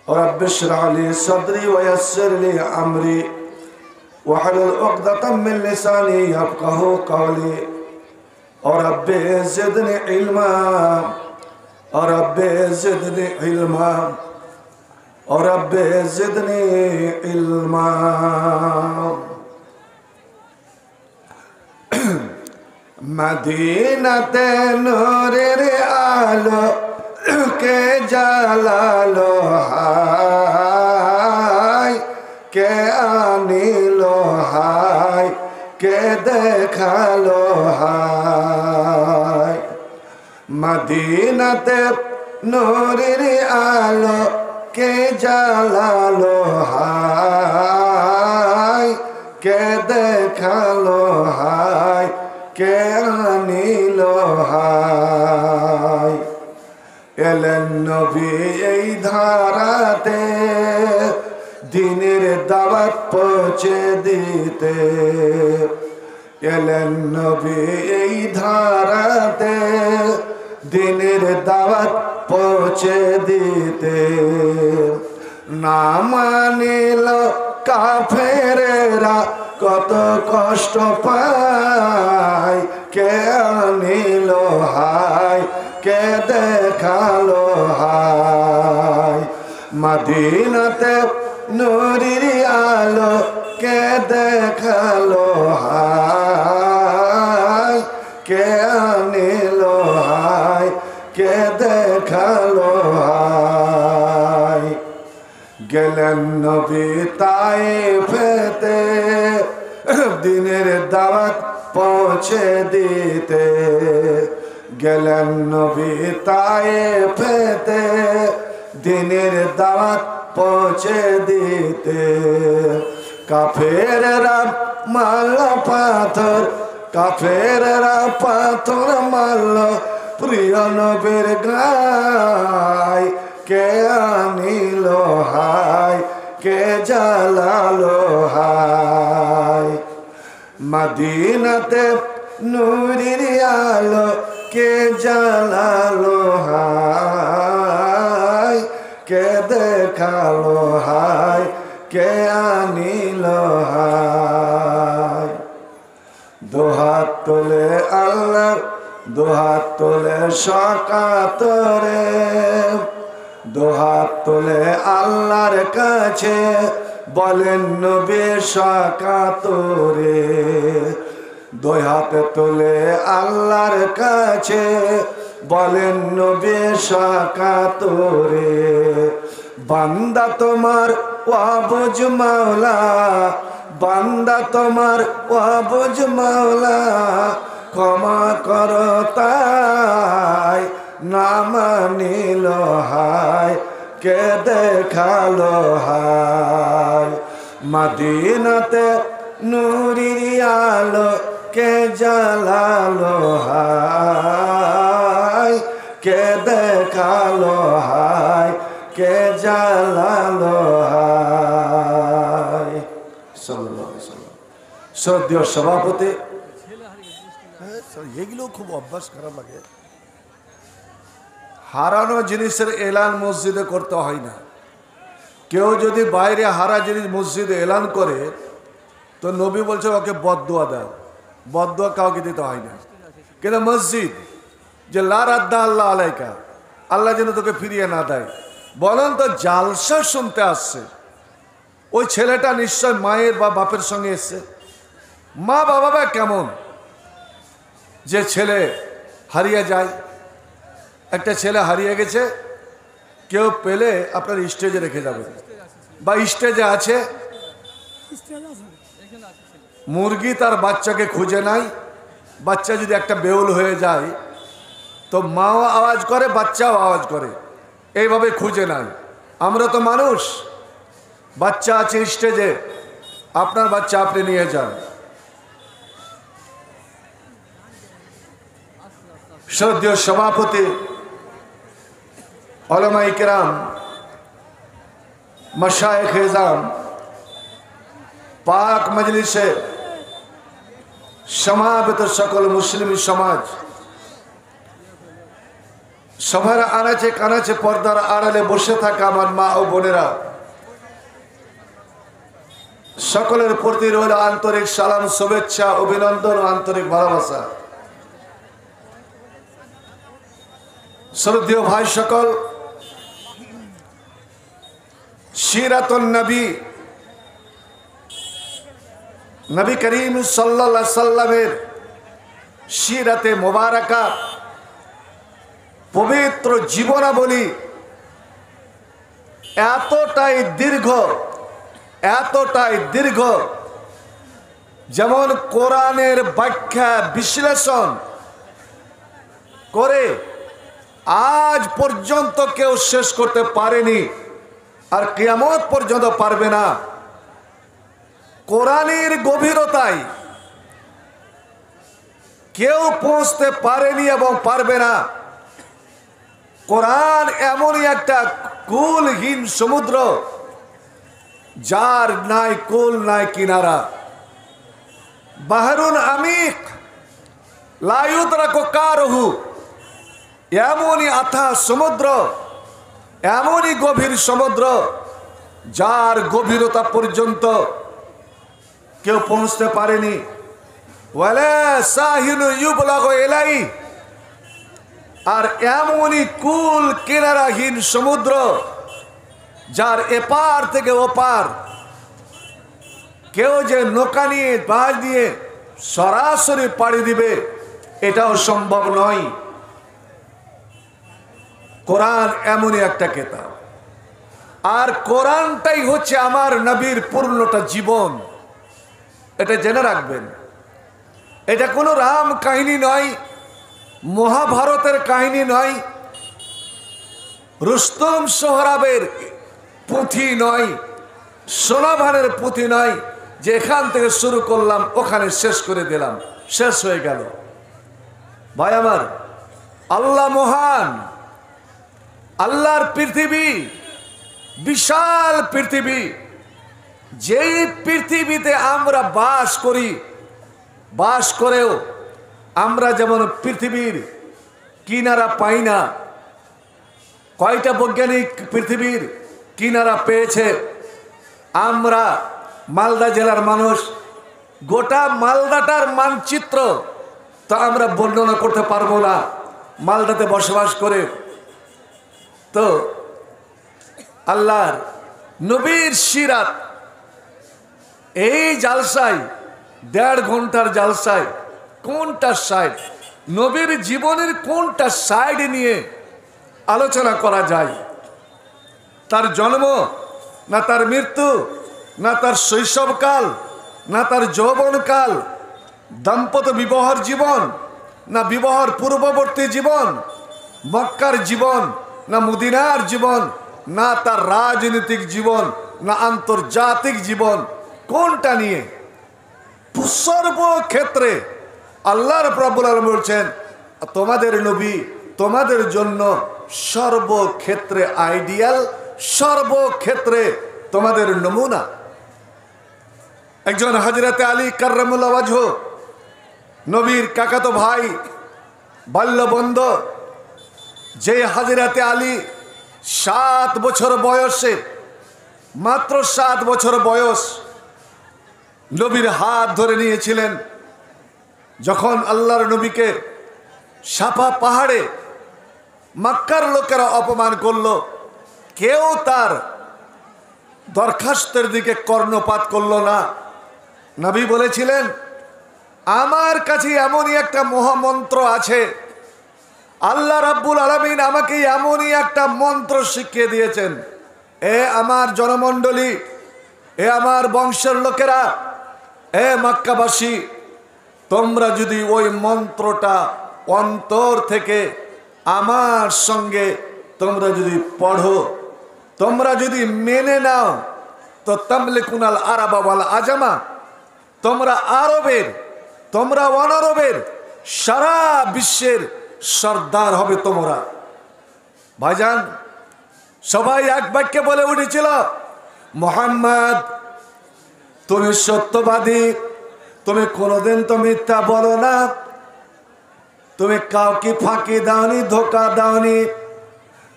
رب اشرح لي صدري ويسر لي أمري واحلل عقدة من لساني يفقهوا قولي. رب زدني علما رب زدني علما رب زدني علما. মদিনাতে নূরের আলো কে জ্বালালো হায়, কে আনিলো হায়, কে দেখালো হায়। মদিনাতে নূরের আলো কে জ্বালালো হায়, কে দেখালো হায়, কে আনিলো হায়। এলেন নবী এই ধারাতে দিনের দাওয়াত পৌঁছে দিতে। এলেন নবী এই ধারাতে দিনের দাওয়াত পৌঁছে দিতে। না মানিল কাফেরেরা কত কষ্ট পায়, কে আনিলো হায়, কে দেখালো হায়। মদিনাতে নূরের আলো কে দেখালো হায়, কে আনিলো হায়, কে দেখালো হায়। গেলেন নবী তায়েফেতে দিনের দাওয়াত পৌঁছে দিতে। গেলেন নবী তায়েফেতে দিনের দাওয়াত পৌঁছে দিতে। কাফেররা মারল পাথর, কাফেররা পাথর মারল প্রিয় নবীর গায়। কে আনিল হায়, কে জ্বালালো হায়। মদিনাতে নূরের আলো কে জ্বালালো হায়, কে দেখালো হায়, কে আনিল হায়। দুহাত তোলে আল্লাহ, দুহাত তোলে সকাতরে, দুহাত তোলে আল্লাহর কাছে বলেন নবী সকাতরে। দুই হাতে তোলে আল্লাহর কাছে বলেন নবী সকাতরে। বান্দা তোমার ওয়াবুজ মাওলা, বান্দা তোমার ওয়াবুজ মাওলা, ক্ষমা করো তাই না মানিল হায়, কে দেখালো হায়। মদিনাতে নূরের আলো কে জ্বালালো হায়, কে দেখালো হায়, কে জ্বালালো হায়। সাল্লাল্লাহু আলাইহি ওয়াসাল্লাম। শ্রদ্ধেয় সভাপতি, এগুলো খুব অভ্যাস খারাপ লাগে। হারানো জিনিসের এলান মসজিদে করতে হয় না। কেউ যদি বাইরে হারা জিনিস মসজিদে এলান করে তো নবী বলছে ওকে বদদুয়া দাও। বদদুয়া কাউকে দিতে হয় না। কিন্তু মসজিদ যে লা রাদ্দা আল্লাহ আলাইকা, আল্লাহ যেন তোকে ফিরিয়ে না দেয়। বলেন তো জালসা শুনতে আসছে, ওই ছেলেটা নিশ্চয় মায়ের বা বাপের সঙ্গে এসছে। মা বাবা কেমন যে ছেলে হারিয়ে যায়। একটা ছেলে হারিয়ে গেছে, কেউ পেলে আপনার স্টেজে রেখে যাবে বা স্টেজে আছে। মুরগি তার বাচ্চাকে খুঁজে নাই, বাচ্চা যদি একটা বেউল হয়ে যায় তো মাও আওয়াজ করে, বাচ্চাও আওয়াজ করে, এইভাবে খুঁজে নাই। আমরা তো মানুষ, বাচ্চা আছে স্টেজে, আপনার বাচ্চা আপনি নিয়ে যান। শ্রদ্ধেয় সভাপতি, উলামা ইকরাম, মাশায়েখ ইজাম, পাক মজলিসে সমাবেত সকল মুসলিম সমাজ, সবার আনাচে কানাচে পর্দার আড়ালে বসে থাকা আমার মা ও বোনেরা, সকলের প্রতি রইল আন্তরিক সালাম, শুভেচ্ছা, অভিনন্দন ও আন্তরিক ভালোবাসা। শ্রদ্ধেয় ভাই সকল, সিরাতুন নবী, নবী করিম সাল্লাল্লাহু আলাইহি সাল্লামের সিরাতে মোবারকা, পবিত্র জীবনাবলী এতটাই দীর্ঘ, যেমন কোরআনের ব্যাখ্যা বিশ্লেষণ করে আজ পর্যন্ত কেউ শেষ করতে পারেনি, আর কিয়ামত পর্যন্ত পারবে না। কোরআনের গভীরতায় কেউ পৌঁছতে পারেনি এবং পারবে না। কোরআন এমনই একটা কুলহীন সমুদ্র, যার নাই কুল নাই কিনারা। বাহরুন আমিক লা ইউদরাকু কারহু, এমনই আথা সমুদ্র, এমনই গভীর সমুদ্র, যার গভীরতা পর্যন্ত কেউ পৌঁছতে পারেনি। ওয়ালা সাহিলু ইউবলাগু ইলাইহি, আর এমনই কুল কিনারাহীন সমুদ্র, যার এপার থেকে ওপার কেউ যে নৌকা নিয়ে বাঁশ দিয়ে সরাসরি পাড়ি দিবে এটাও সম্ভব নয়। কোরআন এমনই একটা কিতাব, আর কোরআনটাই হচ্ছে আমার নবীর পূর্ণটা জীবন। এটা জেনে রাখবেন। এটা কোনো রাম কাহিনী নয়, মহাভারতের কাহিনী নয়, রুস্তম সোহরাবের পুঁথি নয়, সোনাভানের পুঁথি নয়। যে এখান থেকে শুরু করলাম ওখানে শেষ করে দিলাম, শেষ হয়ে গেল। ভাই আমার, আল্লাহ মহান, আল্লাহর পৃথিবী বিশাল পৃথিবী। যেই পৃথিবীতে আমরা বাস করি, বাস করেও আমরা যেমন পৃথিবীর কিনারা পাই না। কয়টা বৈজ্ঞানিক পৃথিবীর কিনারা পেয়েছে? আমরা মালদা জেলার মানুষ, গোটা মালদাটার মানচিত্র তো আমরা বর্ণনা করতে পারবো না মালদাতে বসবাস করে। তো আল্লাহর নবীর সিরাত, এই জালসায় 1.5 ঘন্টার জালসায় কোনটা সাইড, নবীর জীবনের কোনটা সাইড নিয়ে আলোচনা করা যায়? তার জন্ম, না তার মৃত্যু, না তার শৈশবকাল, না তার যৌবনকাল, দাম্পত্য বিবাহের জীবন, না বিবাহের পূর্ববর্তী জীবন, মক্কার জীবন না মদিনার জীবন, না তার রাজনৈতিক জীবন না আন্তর্জাতিক জীবন, কোনটা নিয়ে? সর্বক্ষেত্রে আল্লাহ রাব্বুল আলামিন বলছেন তোমাদের নবী তোমাদের জন্য সর্বক্ষেত্রে আইডিয়াল, সর্বক্ষেত্রে তোমাদের নমুনা। একজন হযরতে আলী কাররামাল্লাহু ওয়াজহু, নবীর কাকাতো ভাই, বাল্যবন্ধু, যে হযরতে আলী 7 বছর বয়সে, মাত্র 7 বছর বয়স, নবীর হাত ধরে নিয়েছিলেন। যখন আল্লাহর নবীকে সাফা পাহাড়ে মক্কার লোকেরা অপমান করলো, কেউ তার দরখাস্তের দিকে কর্ণপাত করলো না। নবী বলেছিলেন আমার কাছে এমনই একটা মহামন্ত্র আছে, আল্লাহ রাব্বুল আলামিন আমাকে এমনই একটা মন্ত্র শিখিয়ে দিয়েছেন। এ আমার জনমণ্ডলী, এ আমার বংশের লোকেরা, এ মক্কাবাসী, তোমরা যদি ওই মন্ত্রটা অন্তর থেকে আমার সঙ্গে তোমরা যদি পড়ো, তোমরা যদি মেনে নাও, তো তামলিকুনাল আরাবা ওয়াল আজামা, তোমরা আরবের, তোমরা অনারবের, সারা বিশ্বের সর্দার হবে তোমরা। ভাইজান, সবাই এক বাক্যে বলে উঠেছিল মুহাম্মদ তুমি সত্যবাদী, তুমি কোনোদিন তো মিথ্যা বলো না, তুমি কাউকে ফাঁকি দাওনি, ধোকা দাওনি,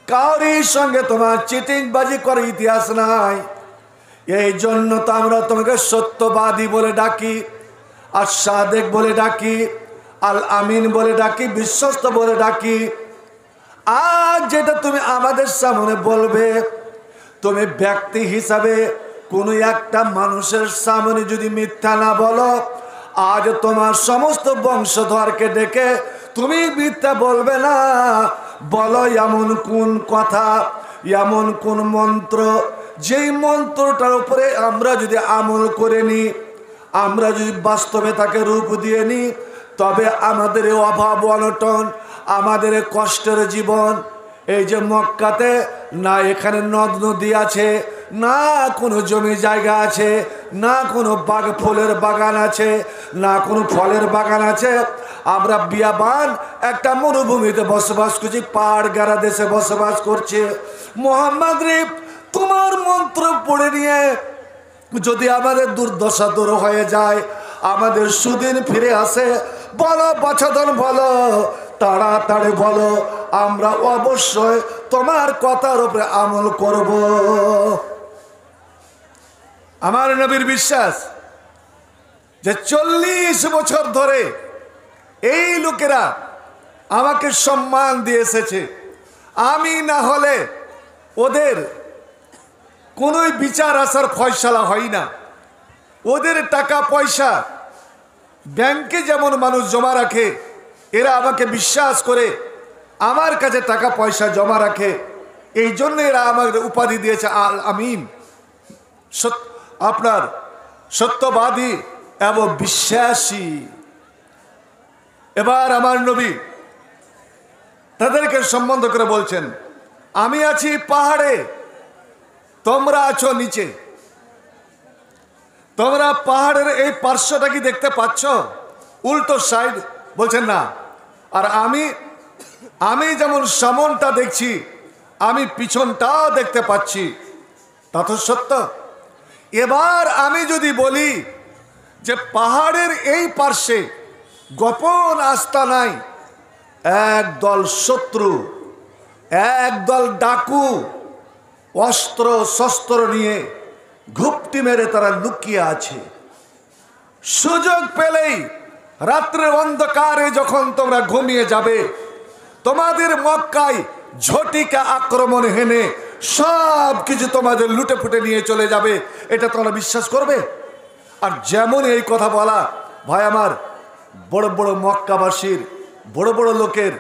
কাউরির সঙ্গে তোমার চিটিংবাজি করে ইতিহাস নাই। এই জন্য তো আমরা তোমাকে সত্যবাদী বলে ডাকি, আর সাদেক বলে ডাকি, আল আমিন বলে ডাকি, বিশ্বস্ত বলে ডাকি। আজ যেটা তুমি আমাদের সামনে বলবে, তুমি ব্যক্তি হিসাবে কোনো একটা মানুষের সামনে যদি মিথ্যা না বলো, আজ তোমার সমস্ত বংশধরকে ডেকে তুমি মিথ্যা বলবে না। বলো এমন কোন কথা, এমন কোন মন্ত্র, যেই মন্ত্রটার উপরে আমরা যদি আমল করে নিই, আমরা যদি বাস্তবে তাকে রূপ দিয়ে নিই, তবে আমাদের অভাব অনটন, আমাদের কষ্টের জীবন, এই যে মক্কাতে না এখানে নদ নদী আছে, না কোনো জমি জায়গা আছে, না কোনো ফুলের বাগান আছে, না কোনো ফলের বাগান আছে, আমরা বিয়াবান একটা মরুভূমিতে বসবাস করছি, পাহাড় গাড়া দেশে বসবাস করছে। মুহাম্মদ রে, তোমার মন্ত্র পড়ে নিয়ে যদি আমাদের দুর্দশা দূর হয়ে যায়, আমাদের সুদিন ফিরে আসে, বলো বাছাধন, বলো তাড়াতাড়ি বলো, আমরা অবশ্যই তোমার কথার উপরে আমল করব। আমার নবীর বিশ্বাস যে 40 বছর ধরে এই লোকেরা আমাকে সম্মান দিয়ে এসেছে, আমি না হলে ওদের কোনো বিচার আসার ফয়সালা হয় না। ওদের টাকা পয়সা ব্যাংকে যেমন মানুষ জমা রাখে, এরা আমাকে বিশ্বাস করে আমার কাছে টাকা পয়সা জমা রাখে। এই জন্য এরা আমাকে উপাধি দিয়েছে আল আমিন, আপনার সত্যবাদী এবং বিশ্বাসী। এবার আমার নবী তাদেরকে সম্বন্ধ করে বলছেন, আমি আছি পাহাড়ে, তোমরা আছো নিচে, তোমরা পাহাড়ের এই পার্শ্বটা কি দেখতে পাচ্ছ? উল্টো সাইড বলছেন না। আর আমি যেমন সামনটা দেখছি, আমি পিছনটা দেখতে পাচ্ছি। তা তো সত্য। এবার আমি যদি বলি যে পাহাড়ের এই পার্শ্বে গোপন আস্তানায় একদল শত্রু, একদল ডাকু অস্ত্র শস্ত্র নিয়ে ঘুপটি মেরে তারা লুকিয়ে আছে। সুযোগ পেলেই রাত্রের অন্ধকারে যখন তোমরা ঘুমিয়ে যাবে, তোমাদের মক্কায় ঝটিকা আক্রমণ হেনে সব কিছু তোমাদের লুটে ফুটে নিয়ে চলে যাবে। এটা তোমরা বিশ্বাস করবে? আর যেমন এই কথা বলা, ভাই আমার, বড় বড় মক্কাবাসীর বড় বড় লোকের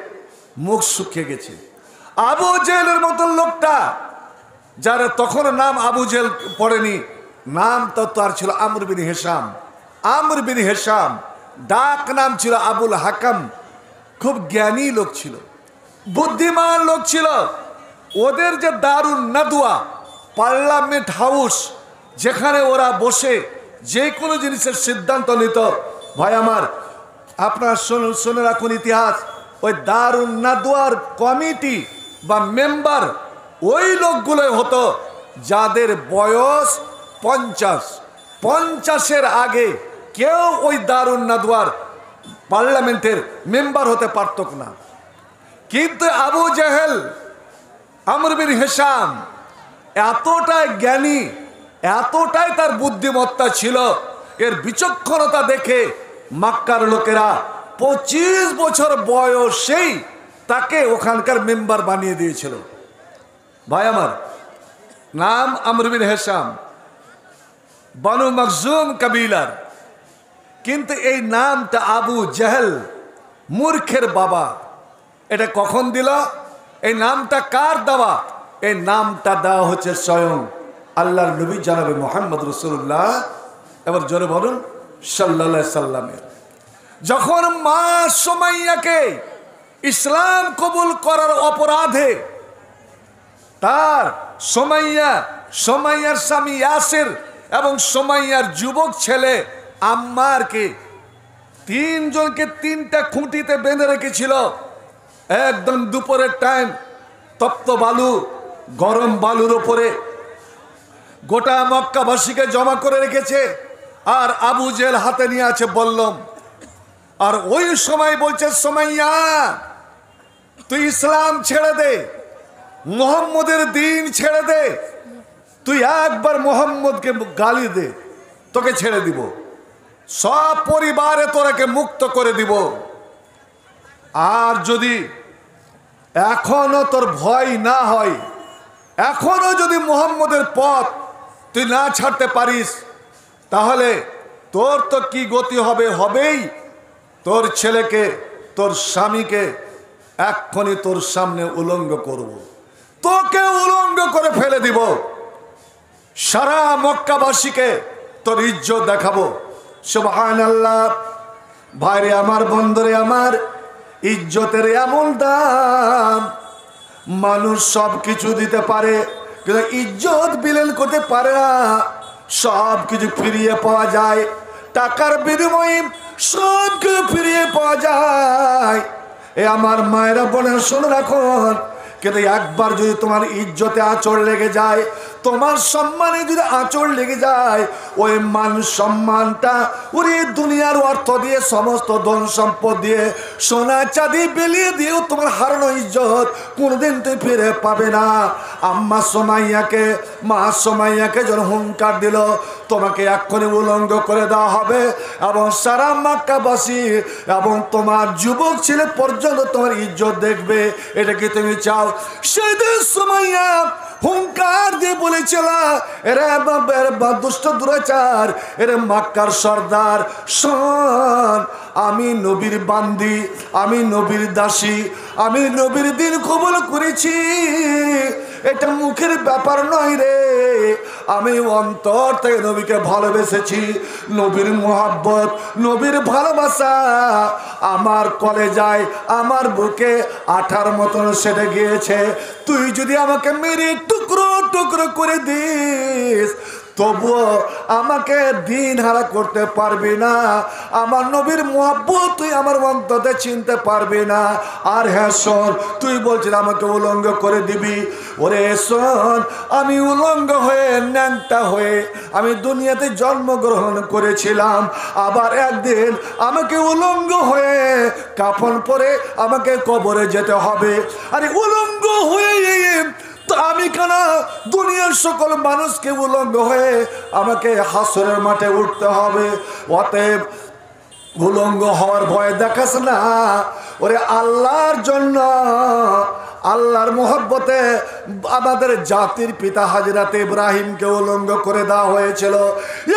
মুখ শুকিয়ে গেছে। আবু জেহেলের মতন লোকটা, যার তখন নাম আবু জেহেল পড়েনি, নাম তো তার ছিল আমর বিন হিশাম। আমর বিন হিশাম, ডাক নাম ছিল আবুল হাকাম। খুব জ্ঞানী লোক ছিল, বুদ্ধিমান লোক ছিল। ওদের যে দারুন নাদুয়া পার্লামেন্ট হাউস, যেখানে ওরা বসে যে কোনো জিনিসের সিদ্ধান্ত নিত, ভাই আমার আপনারা শুনে রাখুন ইতিহাস। ওই দারুন নাদুয়ার কমিটি বা মেম্বার ওই লোকগুলোই হতো যাদের বয়স 50-50-এর আগে কেউ ওই দারুন নাদুয়ার পার্লামেন্টের মেম্বার হতে পারত না। কিন্তু আবু জেহেল, আমর বিন হিশাম এতটাই জ্ঞানী, এতটাই তার বুদ্ধিমত্তা ছিল, এর বিচক্ষণতা দেখে মক্কার লোকেরা 25 বছর বয়সেই তাকে ওখানকার মেম্বার বানিয়ে দিয়েছিল। ভাই আমার, নাম আমর বিন হিশাম, বানু মখজুম কবিলার। কিন্তু এই নামটা আবু জেহেল, মূর্খের বাবা, এটা কখন দিল? এই নামটা কার দেওয়া? এই নামটা দেওয়া হচ্ছে স্বয়ং আল্লাহর নবী জনাবে মুহাম্মদ রাসূলুল্লাহ, এবার জোরে বলুন সাল্লাল্লাহু আলাইহি সাল্লামের। যখন মা সুমাইয়াকে ইসলাম কবুল করার অপরাধে তার সুমাইয়ার স্বামী ইয়াসির এবং সুমাইয়ার যুবক ছেলে আম্মারকে, তিনজনকে 3টা খুঁটিতে বেঁধে রেখেছিল। একদম দুপুরের টাইম, তপ্ত বালু, গরম বালুর ওপরে গোটা মক্কাবাসীকে জমা করে রেখেছে। আর আবু জেহেল হাতে নিয়ে আছে বল্লম। আর ওই সময় বলছে, সুমাইয়া তুই ইসলাম ছেড়ে দে, মুহাম্মদের দিন ছেড়ে দে, তুই একবার মুহাম্মদকে গালি দে, তোকে ছেড়ে দিব, সব পরিবারে তোরাকে মুক্ত করে দিব। আর যদি এখনো তোর ভয় না হয়, এখনো যদি মুহাম্মদের পথ তুই না ছাড়তে পারিস, তাহলে তোর তো কি গতি হবে, হবেই। তোর ছেলেকে, তোর স্বামীকে এক্ষুনি তোর সামনে উলঙ্গ করব, তোকে উলঙ্গ করে ফেলে দিব, সারা মক্কাবাসীকে তোর ইজ্জত দেখাবো। সুবহানাল্লাহ। ভাইরে আমার, বন্ধুরে আমার, ইজ্জতের এমন দাম, মানুষ সব কিছু দিতে পারে কিন্তু ইজ্জত বিলীন করতে পারে না। সব কিছু ফিরিয়ে পাওয়া যায়, টাকার বিনিময়ে সব কিছু ফিরিয়ে পাওয়া যায়। এ আমার মায়েরা বোনেরা শুনে রাখুন, কিন্তু একবার যদি তোমার ইজ্জতে আঁচড় লেগে যায়, তোমার সম্মানে যদি আঁচড় লেগে যায়, ওই মান সম্মানটা ওরে দুনিয়ার অর্থ দিয়ে, সমস্ত ধন সম্পদ দিয়ে, সোনা চাঁদি বিলিয়ে দিয়েও তোমার হারানো ইজ্জত কোনোদিন তুই ফিরে পাবে না। আম্মা সুমাইয়াকে, মা সুমাইয়াকে যখন হুঙ্কার দিল তোমাকে এক্ষুনি উলঙ্গ করে দেওয়া হবে, এবং সারা মক্কাবাসী এবং তোমার যুবক ছেলে পর্যন্ত তোমার ইজ্জত দেখবে, এটা কি তুমি চাও? সেদিন সুমাইয়া হুঙ্কার দিয়ে বলেছিল, এরে দুষ্ট দুরাচার, এরে মক্কার সর্দার, শোন, আমি নবীর বান্দি, আমি নবীর দাসী, আমি নবীর দিন কবুল করেছি, এটা মুখের ব্যাপার নয় রে। আমি অন্তর থেকে নবীকে ভালোবেসেছি। নবীর মোহাব্বত, নবীর ভালোবাসা আমার কলেজায়, আমার বুকে আঠার মতন সেটে গিয়েছে। তুই যদি আমাকে মেরে টুকরো টুকরো করে দিস, তবুও আমাকে দিন হারা করতে পারবি না, আমার নবীর মহব্বত তুই আমার অন্তরে চিনতে পারবি না। আর হ্যাঁ শোন, তুই বলছিস আমাকে উলঙ্গ করে দিবি। ওরে শোন, আমি উলঙ্গ হয়ে ন্যাংটা হয়ে আমি দুনিয়াতে জন্মগ্রহণ করেছিলাম, আবার একদিন আমাকে উলঙ্গ হয়ে কাফন পরে আমাকে কবরে যেতে হবে। আরে উলঙ্গ হয়ে তো আমি কেন দুনিয়ার সকল মানুষকে উলঙ্গ হয়ে আমাকে হাসরের মাঠে উঠতে হবে। অতএব উলঙ্গ হওয়ার ভয় দেখাস না। ওরে আল্লাহর জন্য, আল্লাহর মোহব্বতে আমাদের জাতির পিতা হযরত ইব্রাহিমকে উলঙ্গ করে দেওয়া হয়েছিল।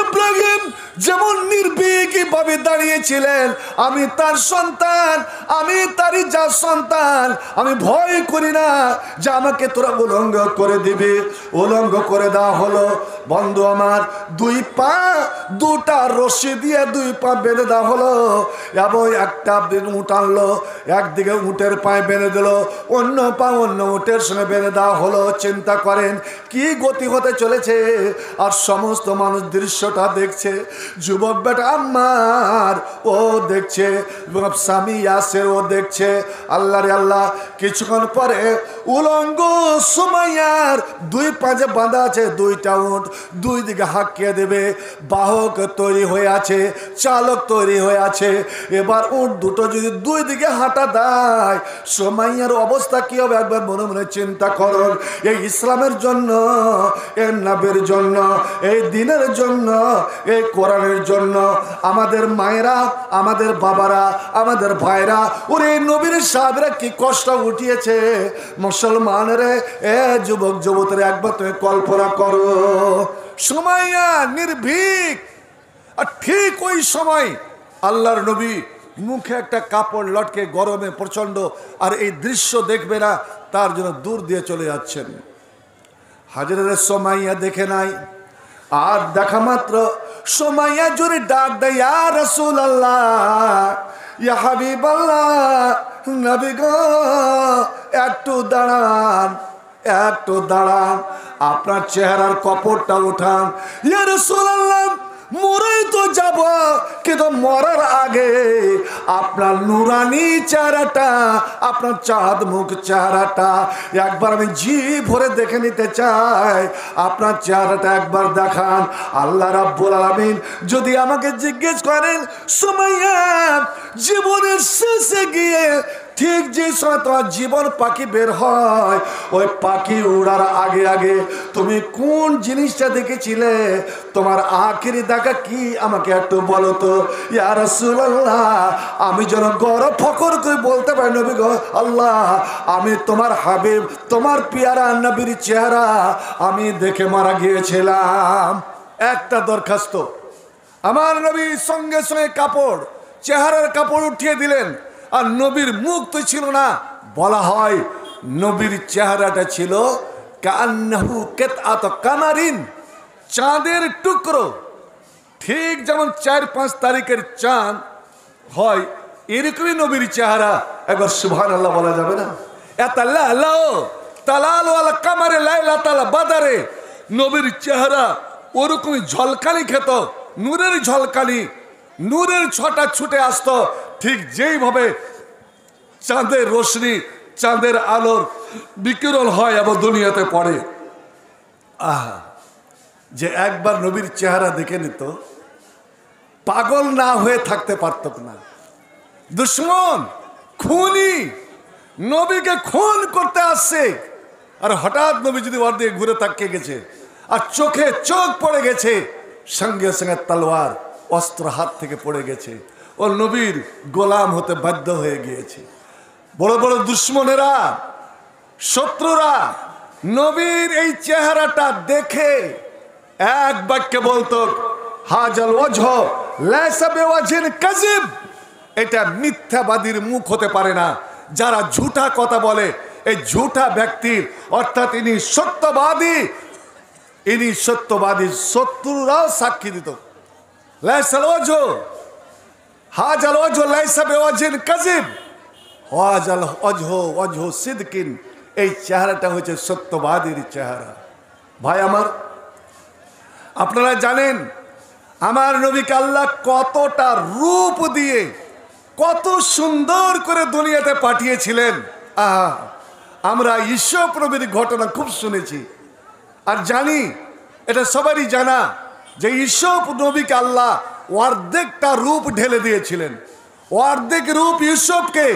ইব্রাহিম যেমন নির্ভীকভাবে দাঁড়িয়েছিলেন, আমি তার সন্তান, আমি তারই যা সন্তান, আমি ভয় করি না যে আমাকে তোরা উলঙ্গ করে দিবি। উলঙ্গ করে দেওয়া হলো। বন্ধু আমার, দুই পা দুটা রশি দিয়ে দুই পা বেঁধে দেওয়া হলো এবং একটা উট আনলো, একদিকে উটের পায়ে বেঁধে দিল, অন্য পা অন্য উটের সঙ্গে বেঁধে দেওয়া হলো। চিন্তা করেন কি গতি হতে চলেছে। আর সমস্ত মানুষ দৃশ্যটা দেখছে। যুবক বেটা আম্মার ও দেখছে, স্বামী ইয়াসের ও দেখছে। আল্লাহ রে আল্লাহ, কিছুক্ষণ পরে উলঙ্গ সুমাইয়ার দুই পাঁচে বাঁধা আছে দুইটা উট, দুই দিকে হাঁকিয়ে দেবে। বাহক তৈরি হয়ে আছে, চালক তৈরি হয়ে আছে। এবার উট দুটো যদি দুই দিকে হাঁটা দেয়, সুমাইয়ার অবস্থা কি হবে একবার মনে মনে চিন্তা করুন। এই ইসলামের জন্য, এই নবীর জন্য, এই দিনের জন্য, এই কোরআনের জন্য আমাদের মায়েরা, আমাদের বাবারা, আমাদের ভাইরা, ওরে নবীর সাহাবীরা কি কষ্ট উঠিয়েছে। মুসলমানেরা, এ যুবক যুবতীরা, একবার তুমি কল্পনা করো। সুমাইয়া নির্ভীক, আর ঠিক ওই সময় আল্লাহর নবী মুখে একটা কাপড় লটকে, গরমে প্রচন্ড, আর এই দৃশ্য দেখবে না তার জন্য দূর দিয়ে চলে যাচ্ছেন। হযরত সুমাইয়া দেখে নাই। আর দেখা মাত্র সুমাইয়া জোরে ডাক দেয়, ইয়া রাসূলুল্লাহ, ইয়া হাবিবাল্লাহ, নবী গো, একটু দাঁড়ান, একটু দাঁড়ান, আপনার চেহারার কাপড়টা উঠান। ইয়া রাসূলুল্লাহ, মরেই তো যাব, কিন্তু মরার আগে আপনার নুরানি চেহারাটা, আপনার চাঁদ মুখ চেহারাটা একবার আমি জি ভরে দেখে নিতে চাই। আপনার চেহারাটা একবার দেখান। আল্লাহ রাব্বুল আলামিন যদি আমাকে জিজ্ঞেস করেন, সুমাইয়া, জীবনের শেষে গিয়ে ঠিক যে সময় তোমার জীবন পাখি বের হয়, ওই পাখি উড়ার আগে আগে তুমি কোন জিনিসটা দেখেছিলে? তোমার আখেরি দেখা কি আমাকে একটু বলো তো। ইয়া রাসূলুল্লাহ, আমি যেন গর্ব ফখর করে বলতে পারি, নবী গো, আল্লাহ, আমি তোমার হাবিব, তোমার পিয়ারা নবীর চেহারা আমি দেখে মারা গিয়েছিলাম। একটা দরখাস্ত, আমার নবী সঙ্গে সঙ্গে কাপড়, চেহারার কাপড় উঠিয়ে দিলেন। আর নবীর মুখ তো ছিল না, বলা হয় নবীর চেহারাটা ছিল কান্নাহু কিতআত কামারিন, চাঁদের টুকরো। ঠিক যেমন 4-5 তারিখের চাঁদ হয়, এরকমই নবীর চেহারা। একবার সুবহানাল্লাহ বলা যাবে না? এতাল্লাহ তালালু আলা কামারে লাইলাতাল বাদারে, নবীর চেহারা ওরকমই ঝলকানি খেত, নূরের ঝলকানি, নূরের ছটা ছুটে আসতো। ঠিক যেইভাবে চাঁদের রোশনি, চাঁদের আলোর বিকিরণ হয় এবং দুনিয়াতে পড়ে, আহা, যে একবার নবীর চেহারা দেখে নিত, পাগল না হয়ে থাকতে পারত না। দুশ্মন, খুনি নবীকে খুন করতে আসছে, আর হঠাৎ নবী যদি ওর দিকে ঘুরে তাকিয়ে গেছে আর চোখে চোখ পড়ে গেছে, সঙ্গে সঙ্গে তলোয়ার অস্ত্র হাত থেকে পড়ে গেছে, ও নবীর গোলাম হতে বাধ্য হয়ে গিয়েছে। বড় বড় দুশ্মনেরা, শত্রুরা নবীর এই চেহারাটা দেখে এক বাক্যে বলতো, হাজাল ওয়াজহ লাইসা বিওয়াজহিন কাযিব, এটা মিথ্যাবাদীর মুখ হতে পারে না। যারা ঝুঠা কথা বলে, এই ঝুঠা ব্যক্তির, অর্থাৎ ইনি সত্যবাদী, ইনি সত্যবাদী। শত্রুরাও সাক্ষী দিত, লাইসাল ওয়াজহ হাজাল ওয়াজহ লাইসা বিওয়াজহিন কাযিব, হাজাল ওয়াজহ ওয়াজহ সিদকিন, এই চেহারাটা হচ্ছে সত্যবাদীর চেহারা। ভাই আমার, আপনারা জানেন আমার নবীকে আল্লাহ কতটা রূপ দিয়ে কত সুন্দর করে দুনিয়াতে পাঠিয়েছিলেন। আহা, আমরা ইসুফ নবীর ঘটনা খুব শুনেছি আর জানি, এটা সবারই জানা যে ইসুফ নবীকে আল্লাহ অর্ধেকটা রূপ ঢেলে দিয়েছিলেন। অর্ধেক রূপ ইউসুফকে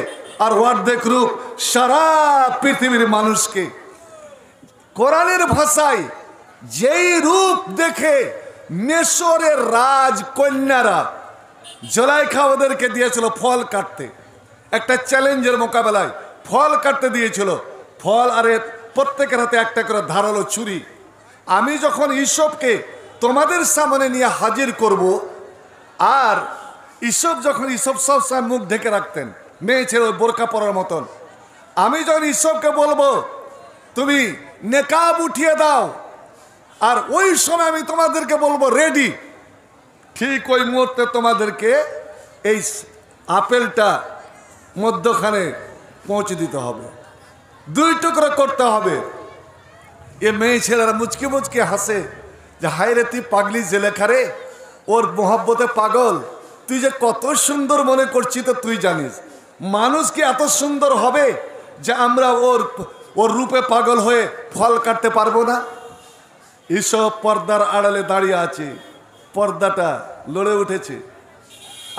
আর অর্ধেক রূপ সারা পৃথিবীর মানুষকে। কোরআনের ভাষায় যেই রূপ দেখে মিশরের রাজকন্যারা জুলাইখা ওদেরকে দিয়েছিল ফল কাটতে, একটা চ্যালেঞ্জের মোকাবেলায় ফল কাটতে দিয়েছিল। ফল আর প্রত্যেকের হাতে একটা করে ধারালো ছুরি। আমি যখন ইসুফকে তোমাদের সামনে নিয়ে হাজির করব, আর ইসুফ সবসময় মুখ ঢেকে রাখতেন, মেয়ে ছেলে বোরকা পরার মতন। আমি যখন ইসুফকে বলবো তুমি নেকাব উঠিয়ে দাও, আর ওই সময় আমি তোমাদেরকে বলবো রেডি, ঠিক ওই মুহূর্তে তোমাদেরকে এই আপেলটা মধ্যখানে পৌঁছে দিতে হবে, 2 টুকরো করতে হবে। এ মেয়ে ছেলেরা মুচকি মুচকি হাসে যে হায় রে তুই পাগলি জেলেখা রে, ওর মোহাব্বতে পাগল, তুই যে কত সুন্দর মনে করছিস তো তুই জানিস। মানুষ কি এত সুন্দর হবে যে আমরা ওর রূপে পাগল হয়ে ফল কাটতে পারবো না? এসব পর্দার আড়ালে দাঁড়িয়ে আছে, পর্দাটা লড়ে উঠেছে,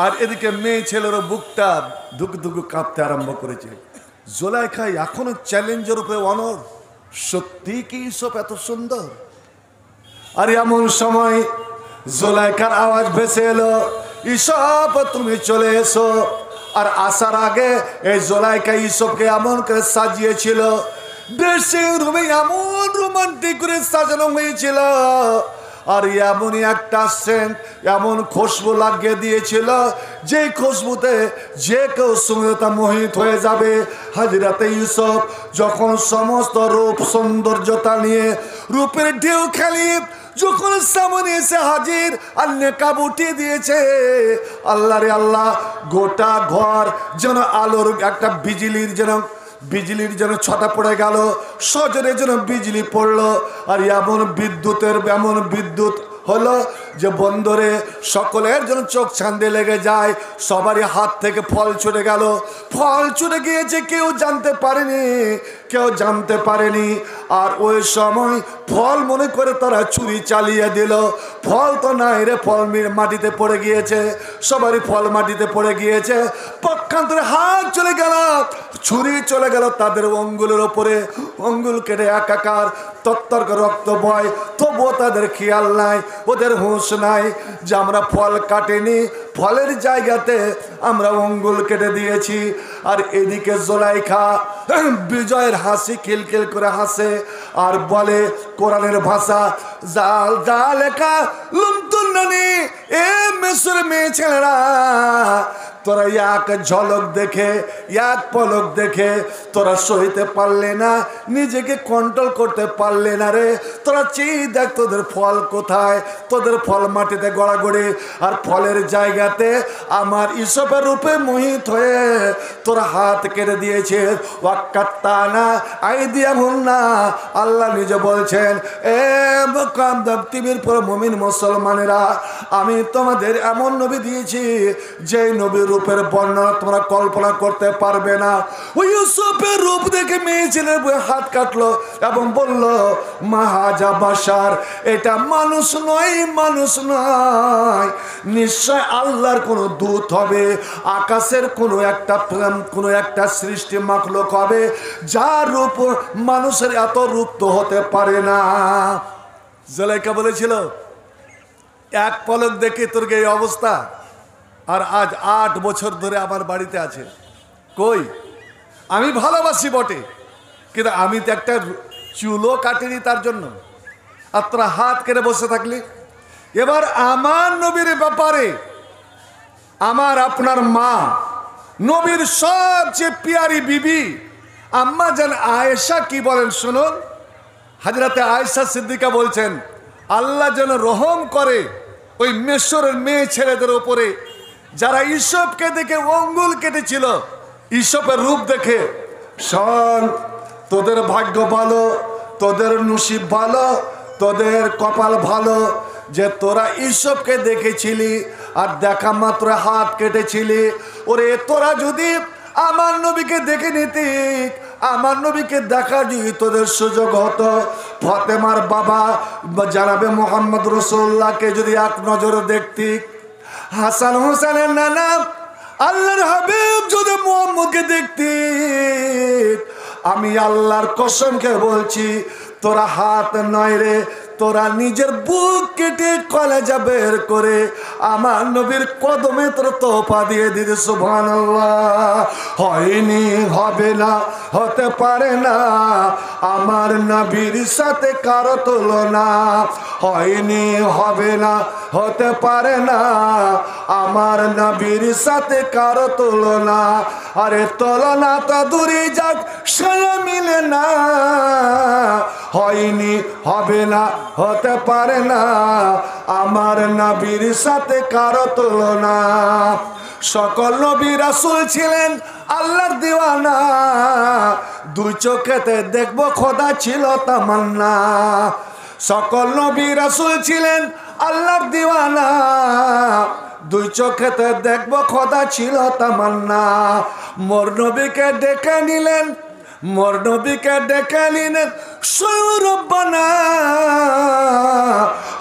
আর এদিকে মেয়ে ছেলেরও বুকটা ধুকধুকু কাঁপতে আরম্ভ করেছে। জুলাইখা এখনো চ্যালেঞ্জের উপরে অনড়, সত্যি কি এসব এত সুন্দর? আর এমন সময় জুলাইখার আওয়াজ ভেসে এলো, ইসব তুমি চলে এসো। আর আসার আগে এই জুলাইখা ইসবকে এমন করে সাজিয়েছিল, ড্রেসিং রুমে এমন রোমান্টিক করে সাজানো হয়েছিল, আর এমনই একটা সেন্ট, এমন খুশবু লাগিয়ে দিয়েছিল যে খুশবুতে যে কেউ সুন্দরতা মোহিত হয়ে যাবে। হাজিরাতে ইউসুফ যখন সমস্ত রূপ সৌন্দর্যতা নিয়ে রূপের ঢেউ খেলিয়ে যখন সামনে এসে হাজির আর নেকাব উঠিয়ে দিয়েছে, আল্লাহ রে আল্লাহ, গোটা ঘর যেন আলোর একটা বিজলির যেন ছটা পড়ে গেল, সজরে যেন বিজলি পড়লো। আর এমন বিদ্যুৎ হলো যে বন্দরে সকলের যেন চোখ ছান্দে লেগে যায়, সবারই হাত থেকে ফল ছুটে গেল। ফল ছুটে গিয়েছে, কেউ জানতে পারেনি। আর ওই সময় ফল মনে করে তারা ছুরি চালিয়ে দিল। ফল তো নাই রে, ফল মাটিতে পড়ে গিয়েছে, সবারই ফল মাটিতে পড়ে গিয়েছে। পক্ষান্তরে হাত চলে গেল, ছুরি চলে গেল তাদের অঙ্গুলের ওপরে, অঙ্গুল কেটে একাকার, তত্তর্ক রক্ত বয়, তবুও তাদের খেয়াল নাই, ওদের হুঁশ নাই যে আমরা ফল কাটিনি, ফলের জায়গাতে আমরা অঙ্গুল কেটে দিয়েছি। আর এদিকে জুলাইখা বিজয়ের হাসি খিলখিল করে হাসে আর বলে কোরআনের ভাষা, জালেকা লুমতুন্নানি, এ মিশর মেয়ে ছেলেরা, তোরা এক ঝলক দেখে, এক পলক দেখে তোরা সইতে পারলে না, নিজেকে কন্ট্রোল করতে পারলে না রে। তোরা চেয়ে দেখ তোদের ফল কোথায়, তোদের ফল মাটিতে গড়াগড়ি, আর ফলের জায়গাতে আমার ইসবের রূপে মোহিত হয়ে তোরা হাত কেটে দিয়েছে। ওয়াক্কাত্তানা আইদিয়াহুন্না, আল্লাহ নিজে বলছেন, এ পৃথিবীর পর মুমিন মুসলমানেরা, আমি তোমাদের এমন নবী দিয়েছি যে নবীর রূপের বর্ণনা তোমরা কল্পনা করতে পারবে না। ওই ইউসুফের রূপ দেখে মেয়ে ছেলের হাত কাটলো এবং বলল, মাহাজা বাশার, এটা মানুষ নয়, নিশ্চয় আল্লাহর কোনো দূত হবে, আকাশের কোনো একটা সৃষ্টি মাখলুক হবে যার রূপ মানুষের এত রূপ তো হতে পারে না। জুলাইখা বলেছিল, এক পলক দেখে তোর এই অবস্থা, আর আজ 8 বছর ধরে আমার বাড়িতে আছে। কই, আমি ভালোবাসি বটে, কিন্তু আমি তো একটা চুলও কাটিনি তার জন্য, আর তোরা হাত কেটে বসে থাকলি। এবার আমার নবীর ব্যাপারে আমার আপনার মা, নবীর সবচেয়ে পিয়ারি বিবি আম্মা জান আয়েশা কি বলেন শুনুন। হযরতে আয়েশা সিদ্দিকা বলছেন, আল্লাহ যেন রহম করে ওই মিশরের মেয়ে ছেলেদের উপরে যারা ইসবকে দেখে অঙ্গুল কেটেছিল। ইসবের রূপ দেখে, শোন, তোদের ভাগ্য ভালো, তোদের নসিব ভালো, তোদের কপাল ভালো যে তোরা ইউসুফকে দেখেছিলি আর দেখা মাত্র হাত কেটেছিলি, ওরে তোরা যদি আমার নবীকে দেখে নিতি, আমার নবীকে দেখার যদি তোদের সুযোগ হতো, ফাতেমার বাবা জানাবে মোহাম্মদ রসুল্লাহকে যদি এক নজরে দেখতি, হাসান হোসেনের নানা আল্লাহর হাবিব যদি মুহাম্মদকে দেখতি, আমি আল্লাহর কসমকে বলছি তোরা হাত নয় রে, তোরা নিজের বুক কেটে কলেজা বের করে আমার নবীর কদমে তোর তোফা দিয়ে দিতে। সুবহানাল্লাহ। হয়নি, হবে না, হতে পারে না আমার নবীর সাথে কারো তুলনা, হয়নি, হবে না, হতে পারে না আমার নবীর সাথে কারো তুলনা। আরে তুলনা তো দূরে যাক, সে মিলে না, হয়নি, হবে না, হতে পারে না আমার নবীর সাথে কারো তুলনা। সকল নবী রাসূল ছিলেন আল্লাহর দিওয়ানা, দুই চোখেতে দেখবো খোদা ছিল তামান্না। সকল নবী রাসূল ছিলেন আল্লাহর দিওয়ানা, দুই চোখেতে দেখবো খোদা ছিল তামান্না। মোর নবীকে ডেকে নিলেন, মোর নবীকে ডেকে নিলেন সৌরব্বানা,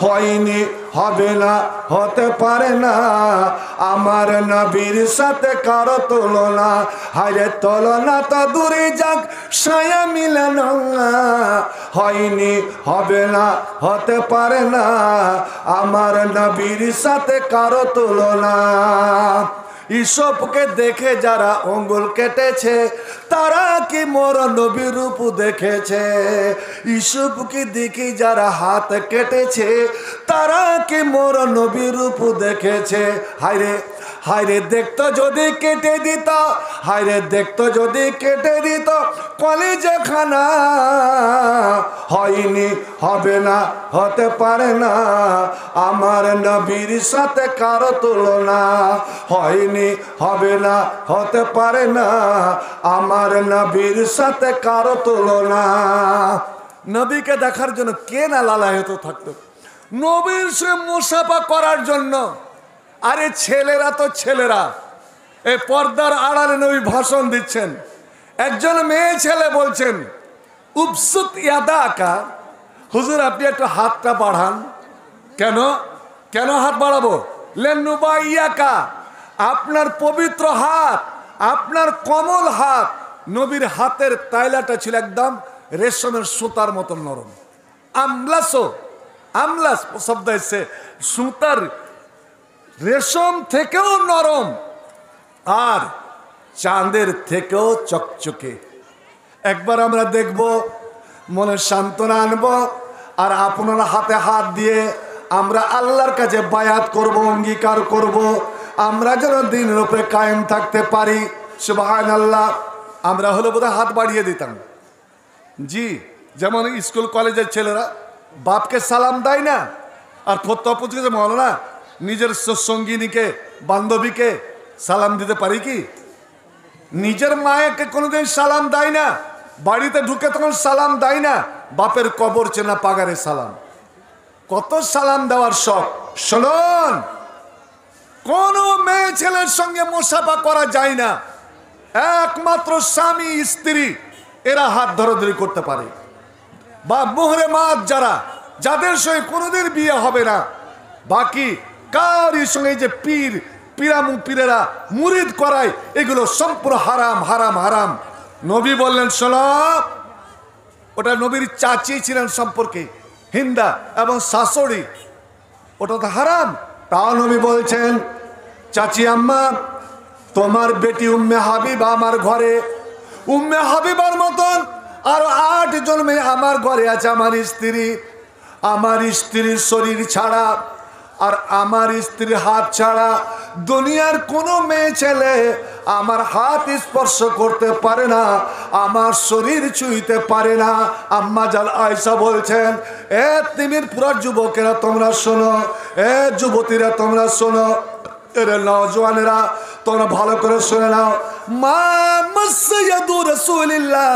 হয়নি, হবে না, হতে পারে না আমার নবীর সাথে কারো তুলনা। হায় তুলনা তো দূরে যাক, ছায়া মিলে না, হয়নি, হবে না, হতে পারে না আমার নবীর সাথে কারো তুলনা। ইসবকে দেখে যারা আঙ্গুল কেটেছে, তারা কি মোর নবীর রূপ দেখেছে? ইসবকে দেখে যারা হাত কেটেছে, তারা কি মোর নবীর রূপ দেখেছে? হায়রে, হায়রে দেখতো যদি কেটে দিত, হায়রে দেখতো যদি কেটে দিত কলিজা খানা, হয়নি, হবে না, হতে পারে না আমার নবীর সাথে কারো তুলনা, হয়নি, হবে না, হতে পারে না আমার নবীর সাথে কারো তুলনা। নবীকে দেখার জন্য কে না লালায়িত থাকতো, নবীর সে মুসাফা করার জন্য। আরে ছেলেরা তো ছেলেরা, এই পর্দার আড়ালে নবী ভাষণ দিচ্ছেন, একজন মেয়ে ছেলে বলছেন উপসুত ইয়াদা আকা, হুজুর আপনি একটু হাতটা বাড়ান। কেন, কেন হাত বাড়াবো? লেনুবা ইয়াকা, আপনার পবিত্র হাত, আপনার কমল হাত। নবীর হাতের তাইলাটা ছিল একদম রেশমের সুতার মতো নরম, আমলাসো, আমলাস শব্দ এসছে, সুতার রেশম থেকেও নরম আর চাঁদের থেকেও চকচকে। একবার আমরা দেখব, মনে সান্ত্বনা আনবো, আর আপনার হাতে হাত দিয়ে আমরা আল্লাহর কাছে বায়াত করব, অঙ্গীকার করব, আমরা যেন দিনের উপরে কায়েম থাকতে পারি। সুবহানাল্লাহ। আমরা হলে বোধহয় হাত বাড়িয়ে দিতাম। জি, যেমন স্কুল কলেজের ছেলেরা বাপকে সালাম দেয় না, আর ফতোয়া মৌলানা নিজের সঙ্গিনীকে, বান্ধবীকে সালাম দিতে পারি কি? নিজের মায়েকে কোনোদিন সালাম দেয় না, বাড়িতে ঢুকে তখন সালাম দেয় না, বাপের কবর চেনা পাগারে সালাম। কত সালাম দেওয়ার শখ। শুনুন, কোন মেয়ে ছেলের সঙ্গে মুসাফা করা যায় না, একমাত্র স্বামী স্ত্রী এরা হাত ধরাধরি করতে পারে, বা মোহরে মাত যারা, যাদের সঙ্গে কোনোদিন বিয়ে হবে না, বাকি কারোর সঙ্গে যে পীর পীরেরা মুরিদ করায়, এগুলো সম্পূর্ণ হারাম, হারাম, হারাম। নবী বললেন শোনো, ওটা নবীর চাচি ছিলেন সম্পর্কে, হিন্দা এবং শাশুড়ি, ওটা তো হারাম। তাও নবী বলছেন, চাচি আম্মা, তোমার বেটি উম্মে হাবিবা আমার ঘরে, উম্মে হাবিবার মতন আরো 8 জন মেয়ে আমার ঘরে আছে। আমার স্ত্রী, আমার স্ত্রীর শরীর ছাড়া আর আমার স্ত্রীর হাত ছাড়া দুনিয়ার কোনো মেয়ে ছেলে আমার হাত স্পর্শ করতে পারে না, আমার শরীর ছুঁইতে পারে না। আম্মা জান আয়েশা বলছেন, এ তিমির পুরা যুবকেরা তোমরা শোনো, এ যুবতীরা তোমরা শোনো, এরে নওজওয়ানেরা তোমরা ভালো করে শুনে নাও। মা মাসয়াদু রাসূলিল্লাহ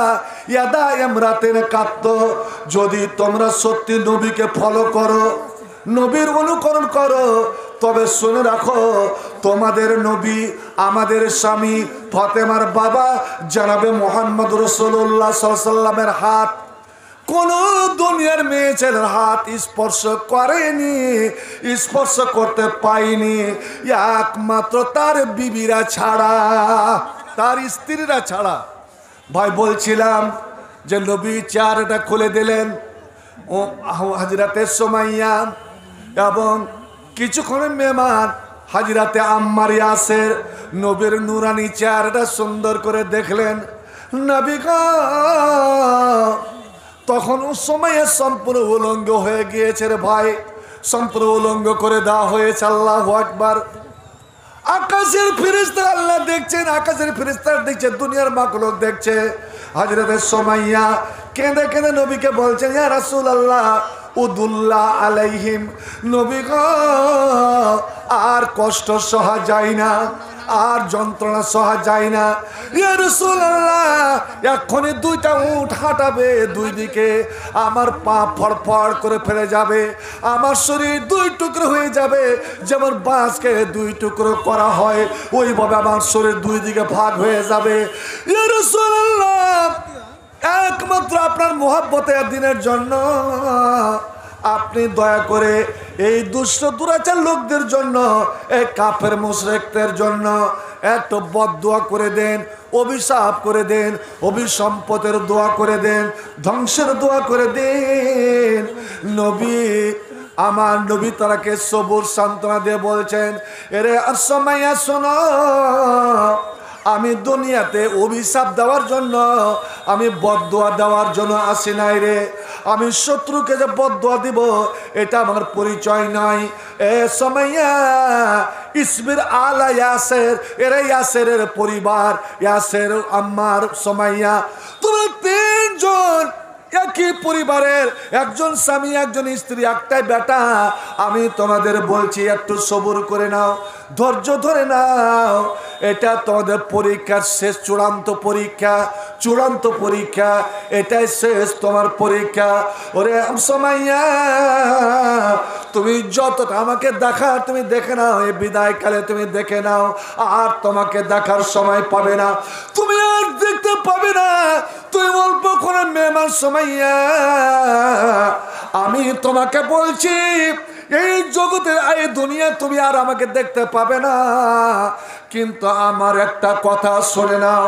ইয়াদা ইমরাতিন কাত্ত, যদি তোমরা সত্যি নবীকে ফলো করো, নবীর অনুকরণ করো। তবে শুনে রাখো, তোমাদের নবী, আমাদের স্বামী ফাতেমার বাবা জনাবে মুহাম্মদ রাসূলুল্লাহ সাল্লাল্লাহু আলাইহি ওয়াসাল্লামের হাত কোন দুনিয়ার মেয়ে ছেলের হাত স্পর্শ করেনি, স্পর্শ করতে পায়নি, একমাত্র তার বিবিরা ছাড়া, তার স্ত্রীরা ছাড়া। ভাই বলছিলাম যে নবী চেহারাটা খুলে দিলেন ও হাজরাতে সুমাইয়া এবং কিছুক্ষণের মেহমান হাজরাতে আম্মার ইয়াসের নবীর নুরানি চেহারাটা সুন্দর করে দেখলেন। নবী গো, তখন সুমাইয়া সম্পূর্ণ উলঙ্গ হয়ে গিয়েছে রে ভাই, সম্পূর্ণ উলঙ্গ করে দেওয়া হয়েছে। আল্লাহু আকবার। আকাশের ফেরেশতা আল্লাহ দেখছেন, আকাশের ফেরেশতা দেখছে, দুনিয়ার মাখলুক দেখছে। হযরত সুমাইয়া কেঁদে কেঁদে নবীকে বলছেন, ইয়া রাসূলুল্লাহ উদুল্লাহ আলাইহিম, নবী গো আর কষ্ট সহা যায় না, আর যন্ত্রণা সহা যায় না। ইয়া রাসূলুল্লাহ এখনই দুইটা উট হাঁটাবে দুই দিকে, আমার পা ফড়ফড় করে ফেলে যাবে, আমার শরীর দুই টুকরো হয়ে যাবে, যেমন বাঁশকে দুই টুকরো করা হয় ওইভাবে আমার শরীর দুই দিকে ভাগ হয়ে যাবে। ইয়া রাসূলুল্লাহ একমাত্র আপনার মহব্বতের দিনের জন্য আপনি দয়া করে এই দুষ্ট দুরাচার লোকদের জন্য, এই কাফের মুশরিকদের জন্য একটু বদদুয়া করে দেন, অভিশাপ করে দেন, অভিসম্পদের দোয়া করে দেন, ধ্বংসের দোয়া করে দেন। নবী, আমার নবী তারাকে সবুর সান্ত্বনা দিয়ে বলছেন, এরে সুমাইয়া শোনো, আমি দুনিয়াতে অভিশাপ দেওয়ার জন্য, আমি বদদুয়া দেওয়ার জন্য আসি নাই রে। আমি শত্রুকে যে বদদুয়া দিব এটা আমার পরিচয় নয়। এ সুমাইয়া ইসবির আলা ইয়াসের, এরে ইয়াসেরের পরিবার, ইয়াসের আম্মার সুমাইয়া, তোমরা তিনজন একই পরিবারের, একজন স্বামী একজন স্ত্রী, একটাই বেটা। আমি তোমাদের বলছি একটু সবুর করে নাও, ধৈর্য ধরে নাও। এটা তোমাদের পরীক্ষার শেষ, চূড়ান্ত পরীক্ষা, চূড়ান্ত পরীক্ষা, এটাই শেষ তোমার পরীক্ষা। ওরে সুমাইয়া, তুমি যতটা আমাকে দেখা তুমি দেখে নাও, এই বিদায়কালে তুমি দেখে নাও, আর তোমাকে দেখার সময় পাবে না, তুমি আর দেখতে পাবে না। তুই অল্প করে মেহমান সুমাইয়া, আমি তোমাকে বলছি এই জগতের এই দুনিয়া তুমি আর আমাকে দেখতে পাবে না, কিন্তু আমার একটা কথা শুনে নাও।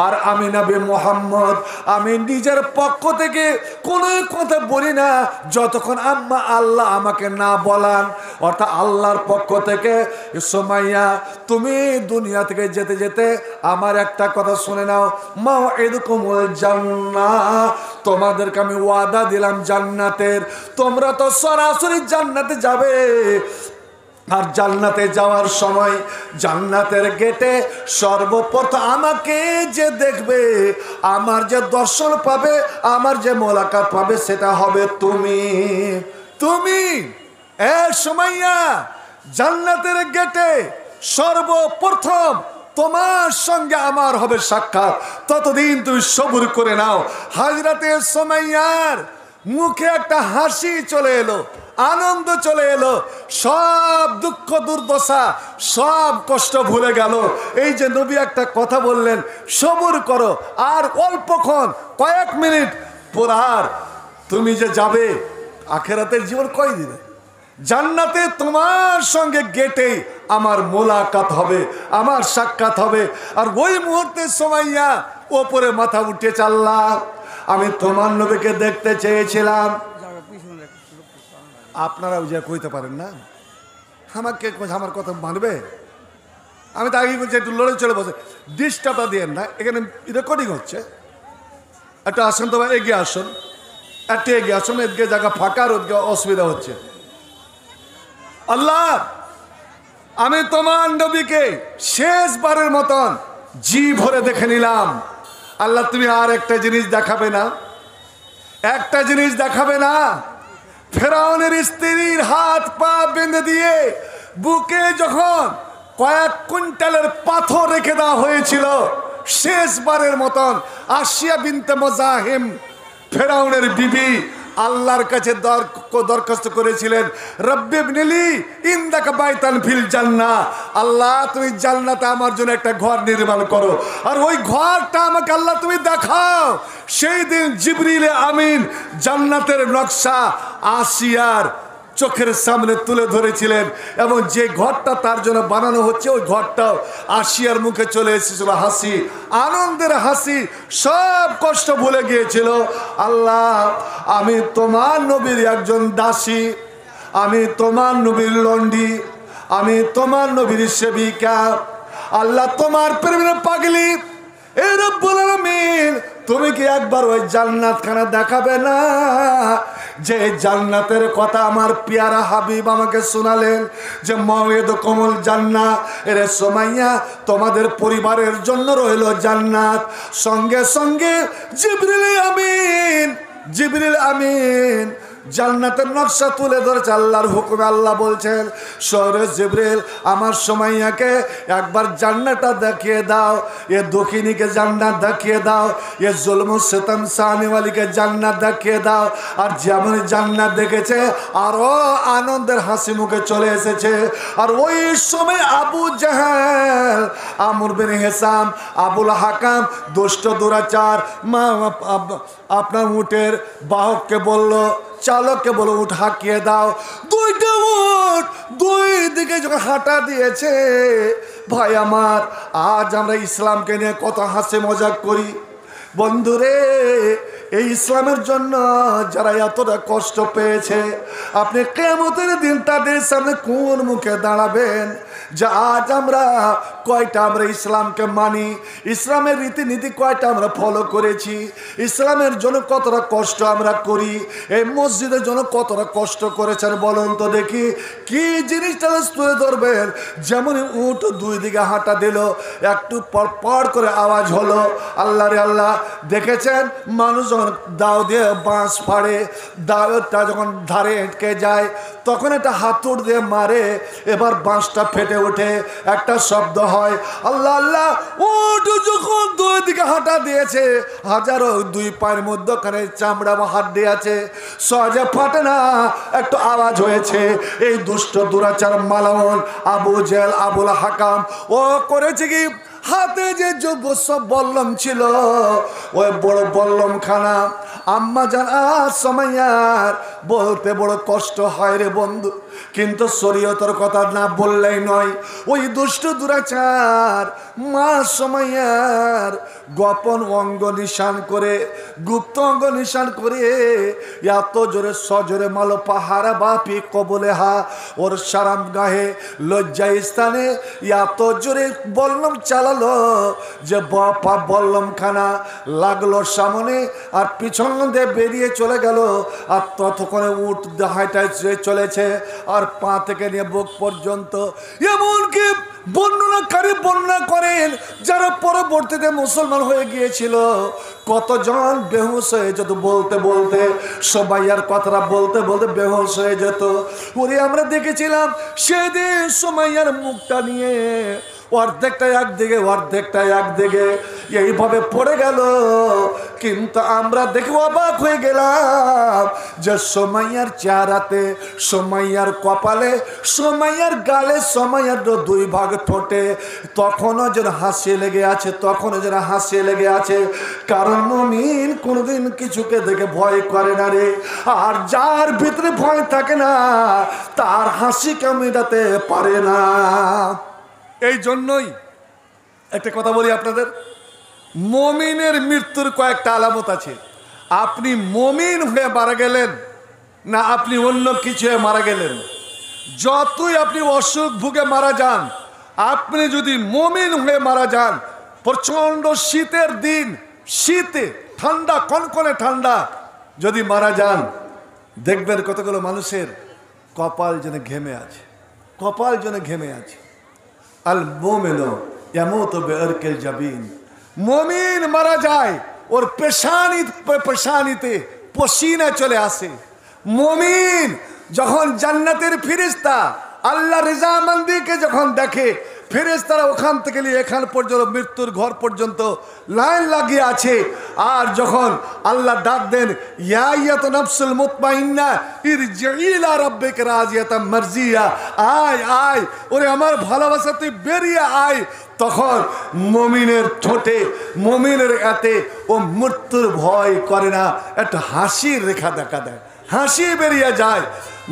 আর আমি নবী মুহাম্মদ, আমি নিজের পক্ষ থেকে কোনো কথা বলি না যতক্ষণ আম্মা আল্লাহ আমাকে না বলান, অর্থাৎ আল্লাহর পক্ষ থেকে। সুমাইয়া, তুমি দুনিয়া থেকে যেতে যেতে আমার একটা কথা শুনে নাও, মাউইদুকুমুল জান্নাহ, তোমাদেরকে আমি ওয়াদা দিলাম জান্নাতের, তোমরা তো সরাসরি জান্নাতে যাবে। আর জান্নাতে যাওয়ার সময় জান্নাতের গেটে সর্বপ্রথম আমাকে যে দেখবে, আমার যে দর্শন পাবে, আমার যে মোলাকাত পাবে, সেটা হবে তুমি। তুমি এ সুমাইয়া, জান্নাতের গেটে সর্বপ্রথম তোমার সঙ্গে আমার হবে সাক্ষাৎ, ততদিন তুমি সবুর করে নাও। হযরতে সুমাইয়ার মুখে একটা হাসি চলে এলো, আনন্দ চলে এলো, সব দুঃখ দুর্দশা সব কষ্ট ভুলে গেল। এই যে নবী একটা কথা বললেন, সবুর করো, আর অল্পক্ষণ, কয়েক মিনিট পর আর তুমি যে যাবে আখেরাতের জীবন কয়দিনে, জান্নাতে তোমার সঙ্গে গেটে আমার মোলাকাত হবে, আমার সাক্ষাৎ হবে। আর ওই মুহূর্তে সুমাইয়া ওপরে মাথা উঠে চাল্লাম, আমি তোমার নবীকে দেখতে চেয়েছিলাম। আপনারাও যে কইতে পারেন না, আমাকে আমার কথা মানবে? আমি তো আগে বলছি একটু লড়ে চলে বসে, ডিস্টার্বটা দিয়েন না, এখানে রেকর্ডিং হচ্ছে। একটু আসুন তো, এগিয়ে আসুন, একটু এগিয়ে আসুন, এদিকে জায়গা ফাঁকার, ওদিকে অসুবিধা হচ্ছে। আল্লাহ, আমি তোমার নবীকে শেষবারের মতন জি ভরে দেখে নিলাম। আল্লাহ, তুমি আর একটা জিনিস দেখাবে না? একটা জিনিস দেখাবে না? ফেরাউনের স্ত্রীর হাত পা বেঁধে দিয়ে বুকে যখন কয়েক কুইন্টালের পাথর রেখে দেওয়া হয়েছিল, শেষবারের মতন আসিয়া বিনতে মুজাহিম ফেরাউনের বিবি আল্লাহর কাছে দরখাস্ত করেছিলেন, রব্বি ইবনিলি ইনদাকা বাইতান ফিল জান্নাহ, আল্লাহ তুমি জান্নাতে আমার জন্য একটা ঘর নির্মাণ করো, আর ওই ঘরটা আমাকে আল্লাহ তুমি দেখাও। সেই দিন জিবরিল আমিন জান্নাতের নকশা আসিয়ার চোখের সামনে তুলে ধরেছিলেন, এবং যে ঘরটা তার জন্য বানানো হচ্ছে ওই ঘরটাও আসিয়ার মুখে চলে এসেছিল হাসি, আনন্দের হাসি, সব কষ্ট ভুলে গিয়েছিল। আল্লাহ আমি তোমার নবীর একজন দাসী, আমি তোমার নবীর লন্ডি, আমি তোমার নবীর সেবিকা, আল্লাহ তোমার প্রেমের পাগলি, এ রব্বুল আলামিন তুমি কি একবার ওই জান্নাতখানা দেখাবে না, যে জান্নাতের কথা আমার পিয়ারা হাবিব আমাকে শোনালেন, যে মাওয়েদ কমল জান্নাত, এরে সুমাইয়া তোমাদের পরিবারের জন্য রইল জান্নাত। সঙ্গে সঙ্গে জিবরিল আমিন জান্নাতের নকশা তুলে ধরেছে আল্লাহর হুকুমে। আল্লাহ বলছেন, শহরে জিবরিল আমার সুমাইয়াকে একবার জান্নাতটা দেখিয়ে দাও, এ দক্ষিণীকে জান্নাত দেখিয়ে দাও, এ জুলম সিতম সানিওয়ালিকে জান্নাত দেখিয়ে দাও। আর যেমন জান্নাত দেখেছে আরো আনন্দের হাসি মুখে চলে এসেছে। আর ওই সময় আবু জাহেল, আমর বিন হিসাম, আবুল হাকাম, দুষ্ট দুরাচার আপনার উটের বাহককে বলল, চালককে বলো উঠ হাঁকিয়ে দাও। দুইটা উট দুই দিকে যখন হাঁটা দিয়েছে, ভাই আমার আজ আমরা ইসলামকে নিয়ে কত হাসি মজাক করি। বন্ধুরে, এই ইসলামের জন্য যারা এতটা কষ্ট পেয়েছে, আপনি কিয়ামতের দিন তাদের সামনে কোন মুখে দাঁড়াবেন? যে আজ আমরা কয়টা আমরা ইসলামকে মানি, ইসলামের রীতিনীতি কয়টা আমরা ফলো করেছি, ইসলামের জন্য কতটা কষ্ট আমরা করি, এই মসজিদের জন্য কতটা কষ্ট করেছেন বলুন তো দেখি। কি জিনিসটা তুলে ধরবেন? যেমন উট দুই দিকে হাঁটা দিল, একটু পর পর করে আওয়াজ হলো। আল্লাহ রে আল্লাহ, দেখেছেন মানুষ যখন দাও দিয়ে বাঁশ ফাড়ে, দাওটা যখন ধারে আটকে যায় তখন একটা হাতুড় দিয়ে মারে, এবার বাঁশটা ফেটে ওঠে, একটা শব্দ হয়। আল্লাহ আল্লাহ, উট যখন দুই দিকে হাঁটা দিয়েছে, হাজারো দুই পায়ের মধ্যখানে চামড়া বা হাড্ডি আছে, সহজে ফাটে না, একটু আওয়াজ হয়েছে। এই দুষ্ট দুরাচার মালাউন আবু জেল আবুল হাকাম ও করেছে কি, হাতে যে সব বল্লম ছিল, ওই বড় বল্লম খানা আম্মা জান সুমাইয়ার বলতে বড় কষ্ট হয় রে বন্ধু, কিন্তু শরীয়তের কথা না বললেই নয়। ওই দুষ্ট দুরাচার মা সুমাইয়ার গোপন অঙ্গ নিশান করে, গুপ্ত অঙ্গ নিশান করে এত জোরে সজোরে মালো পাহারা বাপি কবলে হা, ওর সারাম গাহে লজ্জা স্থানে এত জোরে বল্লম চালালো যে বাপা বল্লম খানা লাগলো সামনে, আর পিছন দিয়ে বেরিয়ে চলে গেল। আর ততক্ষণে উট হাঁটায় চলেছে, আর পা থেকে নিয়ে বুক পর্যন্ত। এমনকি বর্ণনাকারী বর্ণনা করেন, যারা পরবর্তীতে মুসলমান হয়ে গিয়েছিল, কতজন বেহুশ হয়ে যেত বলতে বলতে, সুমাইয়ার কথাটা বলতে বলতে বেহুশ হয়ে যেত। ওরে আমরা দেখেছিলাম সেদিন সুমাইয়ার মুখটা নিয়ে অর্ধেকটা একদিকে অর্ধেকটা একদিকে এইভাবে পড়ে গেল। কিন্তু আমরা দেখে অবাক হয়ে গেলাম যে সুমাইয়ার চেহারাতে, সুমাইয়ার কপালে, সুমাইয়ার গালে, সুমাইয়ার দুই ভাগ ঠোঁটে তখনও যেন হাসি লেগে আছে, তখনও যেন হাসি লেগে আছে। কারণ মুমিন কোনোদিন কিছুকে দেখে ভয় করে না রে, আর যার ভিতরে ভয় থাকে না তার হাসিকে মেটাতে পারে না। এই জন্যই একটা কথা বলি আপনাদের, মমিনের মৃত্যুর কয়েকটা আলামত আছে। আপনি মমিন হয়ে মারা গেলেন না আপনি অন্য কিছু হয়ে মারা গেলেন, যতই আপনি অসুখ ভুগে মারা যান, আপনি যদি মমিন হয়ে মারা যান, প্রচণ্ড শীতের দিন, শীতে ঠান্ডা, কনকনে ঠান্ডা যদি মারা যান, দেখবেন কতগুলো মানুষের কপাল যেন ঘেমে আছে, কপাল যেন ঘেমে আছে। আল মোমেনো ইয়ামুতু বিআরকিল জাবিন, মুমিন মারা যায় ওর পেশানিতে পসিনা চলে আসে। মুমিন যখন জান্নাতের ফেরেশতা আল্লাহ রিজামন্দিকে যখন দেখে, ফেরেশতারা ওখান থেকে নিয়ে এখান পর্যন্ত মৃত্যুর ঘর পর্যন্ত লাইন লাগিয়ে আছে। আর যখন আল্লাহ ডাক দেন, ইয়া আইয়াতুন নাফসুল মুতমাইন্না ইরজিই ইলা রাব্বিকা রাজিয়াতাম মারজিয়া, আয় আয় ওরে আমার ভালোবাসা তুই বেরিয়ে আয়, তখন মুমিনের ঠোঁটে, মুমিনের এতে ও মৃত্যুর ভয় করে না, একটা হাসির রেখা দেখা দেয়, হাসি বেরিয়ে যায়।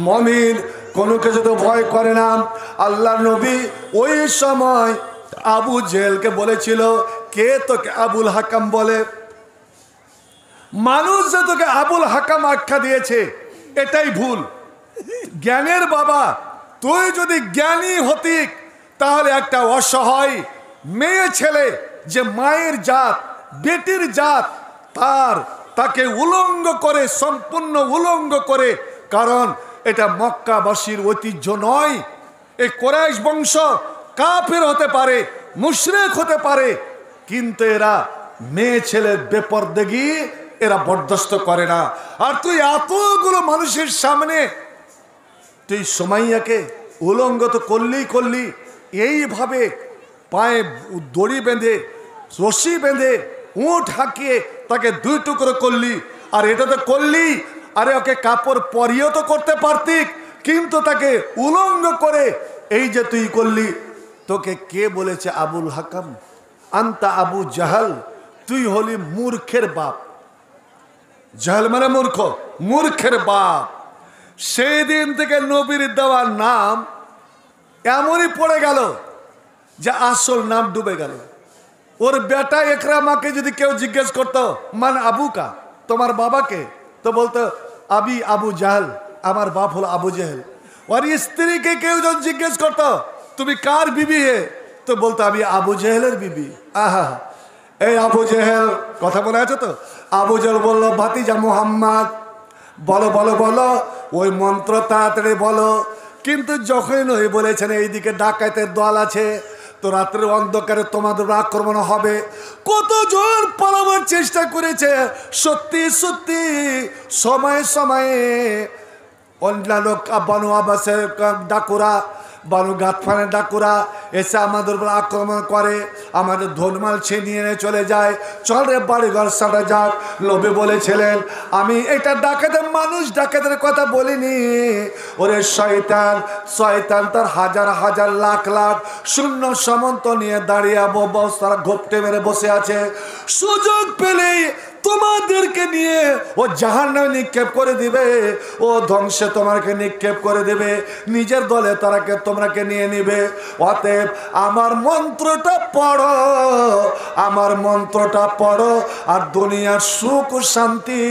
মুমিন কোনো কিছু তো ভয় করে না। আল্লাহ নবী ওই সময় আবু জেহেলকে বলেছিল, কে তোকে আবুল হাকাম বলে? মানুষ যে তোকে আবুল হাকাম আখ্যা দিয়েছে এটাই ভুল। জ্ঞানের বাবা তুই যদি জ্ঞানী হতি, তাহলে একটা অসহায় মেয়ে ছেলে যে মায়ের জাত, বেটির জাত, তাকে উলঙ্গ করে, সম্পূর্ণ উলঙ্গ করে, কারণ এটা মক্কাবাসীর ঐতিহ্য নয়। এই কুরাইশ বংশ কাফের হতে পারে, মুশরিক হতে পারে, কিন্তু এরা মেয়ে ছেলের বেপরদেগি এরা বরদাস্ত করে না। আর তুই এতগুলো মানুষের সামনে তুই সুমাইয়াকে উলঙ্গ তো করলি, এইভাবে পায়ে দড়ি বেঁধে, রশি বেঁধে, উঁট হাঁকিয়ে তাকে দুই টুকরো করলি। আর এটা তো করলি, আরে ওকে কাপড় পরিয়েও তো করতে পারতি, কিন্তু তাকে উলঙ্গ করে এই যে তুই করলি। তোকে কে বলেছে আবুল হাকাম? আন্তা আবু জাহাল, তুই হলি মূর্খের বাপ। জাহাল মানে মূর্খ, মূর্খের বাপ। সেই দিন থেকে নবীর দেওয়া নাম এমনই পড়ে গেল যে আসল নাম ডুবে গেল। ওর বেটা একরামাকে যদি কেউ জিজ্ঞেস করতো, মান আবু কা, তোমার বাবাকে, তো বলতো আবি আবু জাহাল, আমার বাপ হলো আবু জেহেল। ওর স্ত্রীকে কেউ যখন জিজ্ঞেস করতো, তুমি কার বিবি হে, তো বলতো আমি আবু জেহেলের বিবি। আহা, এই আবু জেহেল কথা বলে আছে তো। আবু জেহেল বললো, ভাতিজা মুহাম্মদ, বলো বলো বলো, ওই মন্ত্র তাড়াতাড়ি বলো। কিন্তু যখন ওই বলেছেন এইদিকে ডাকাতের দল আছে, তো রাত্রের অন্ধকারে তোমাদের আক্রমণ হবে, কতজন পালাবার চেষ্টা করেছে। সত্যি সত্যি সময়ে সময়ে অন্যান্য বানু আবাসের ডাকুরা, বানু গাতফানের ডাকুরা এসে আমাদের উপর আক্রমণ করে, আমাদের ধনমাল ছিনিয়ে নিয়ে চলে যায়। চল রে বাড়িঘর সারা যাক। নবী বলেছিলেন, আমি এটা ডাকাতের মানুষ, ডাকাতের কথা বলিনি। ওরে শয়তান, শয়তান তার হাজার হাজার লাখ লাখ শূন্য সামন্ত নিয়ে দাঁড়িয়ে তারা ঘোপটে মেরে বসে আছে। সুযোগ পেলেই তোমাদেরকে নিয়ে ও জাহান্নামে নিক্ষেপ করে দিবে, ও ধ্বংসে তোমাকে নিক্ষেপ করে দেবে, নিজের দলে তারাকে তোমরাকে নিয়ে নিবে। অতএব আমার মন্ত্রটা পড়ো, আমার মন্ত্রটা পড়ো, আর দুনিয়ার সুখ শান্তি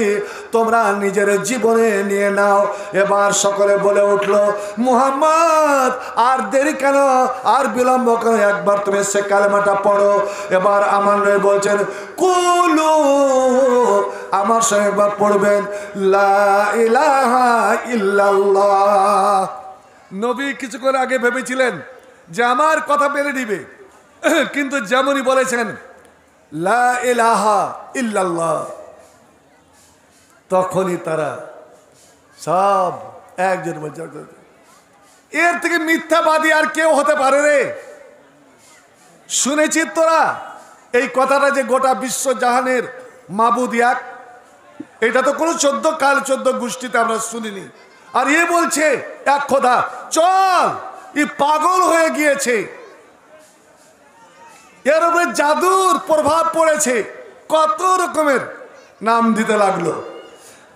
তোমরা নিজের জীবনে নিয়ে নাও। এবার সকলে বলে উঠলো, মুহাম্মদ আর দেরি কেন, আর বিলম্ব কেন, একবার তুমি সে কালেমাটা পড়ো। এবার আমার নবী বলছেন, কুলু, আমার সঙ্গে একবার পড়বেন, লা ইলাহা ইল্লাল্লাহ। নবী কিছুক্ষণ আগে ভেবেছিলেন যে আমার কথা মেনে নিবে, কিন্তু যেমনই বলেছেন লা ইলাহা ইল্লাল্লাহ, তখনই তারা সব একজন বলছে, এর থেকে মিথ্যাবাদী আর কেউ হতে পারে রে? শুনেছিস তোরা এই কথাটা যে গোটা বিশ্ব জাহানের মাবুদ এক? এটা তো কোনো 14 গোষ্ঠীতে আমরা শুনিনি। আর এ বলছে এক খোদা। চল, এ পাগল হয়ে গিয়েছে, এর উপরে জাদুর প্রভাব পড়েছে, কত রকমের নাম দিতে লাগলো।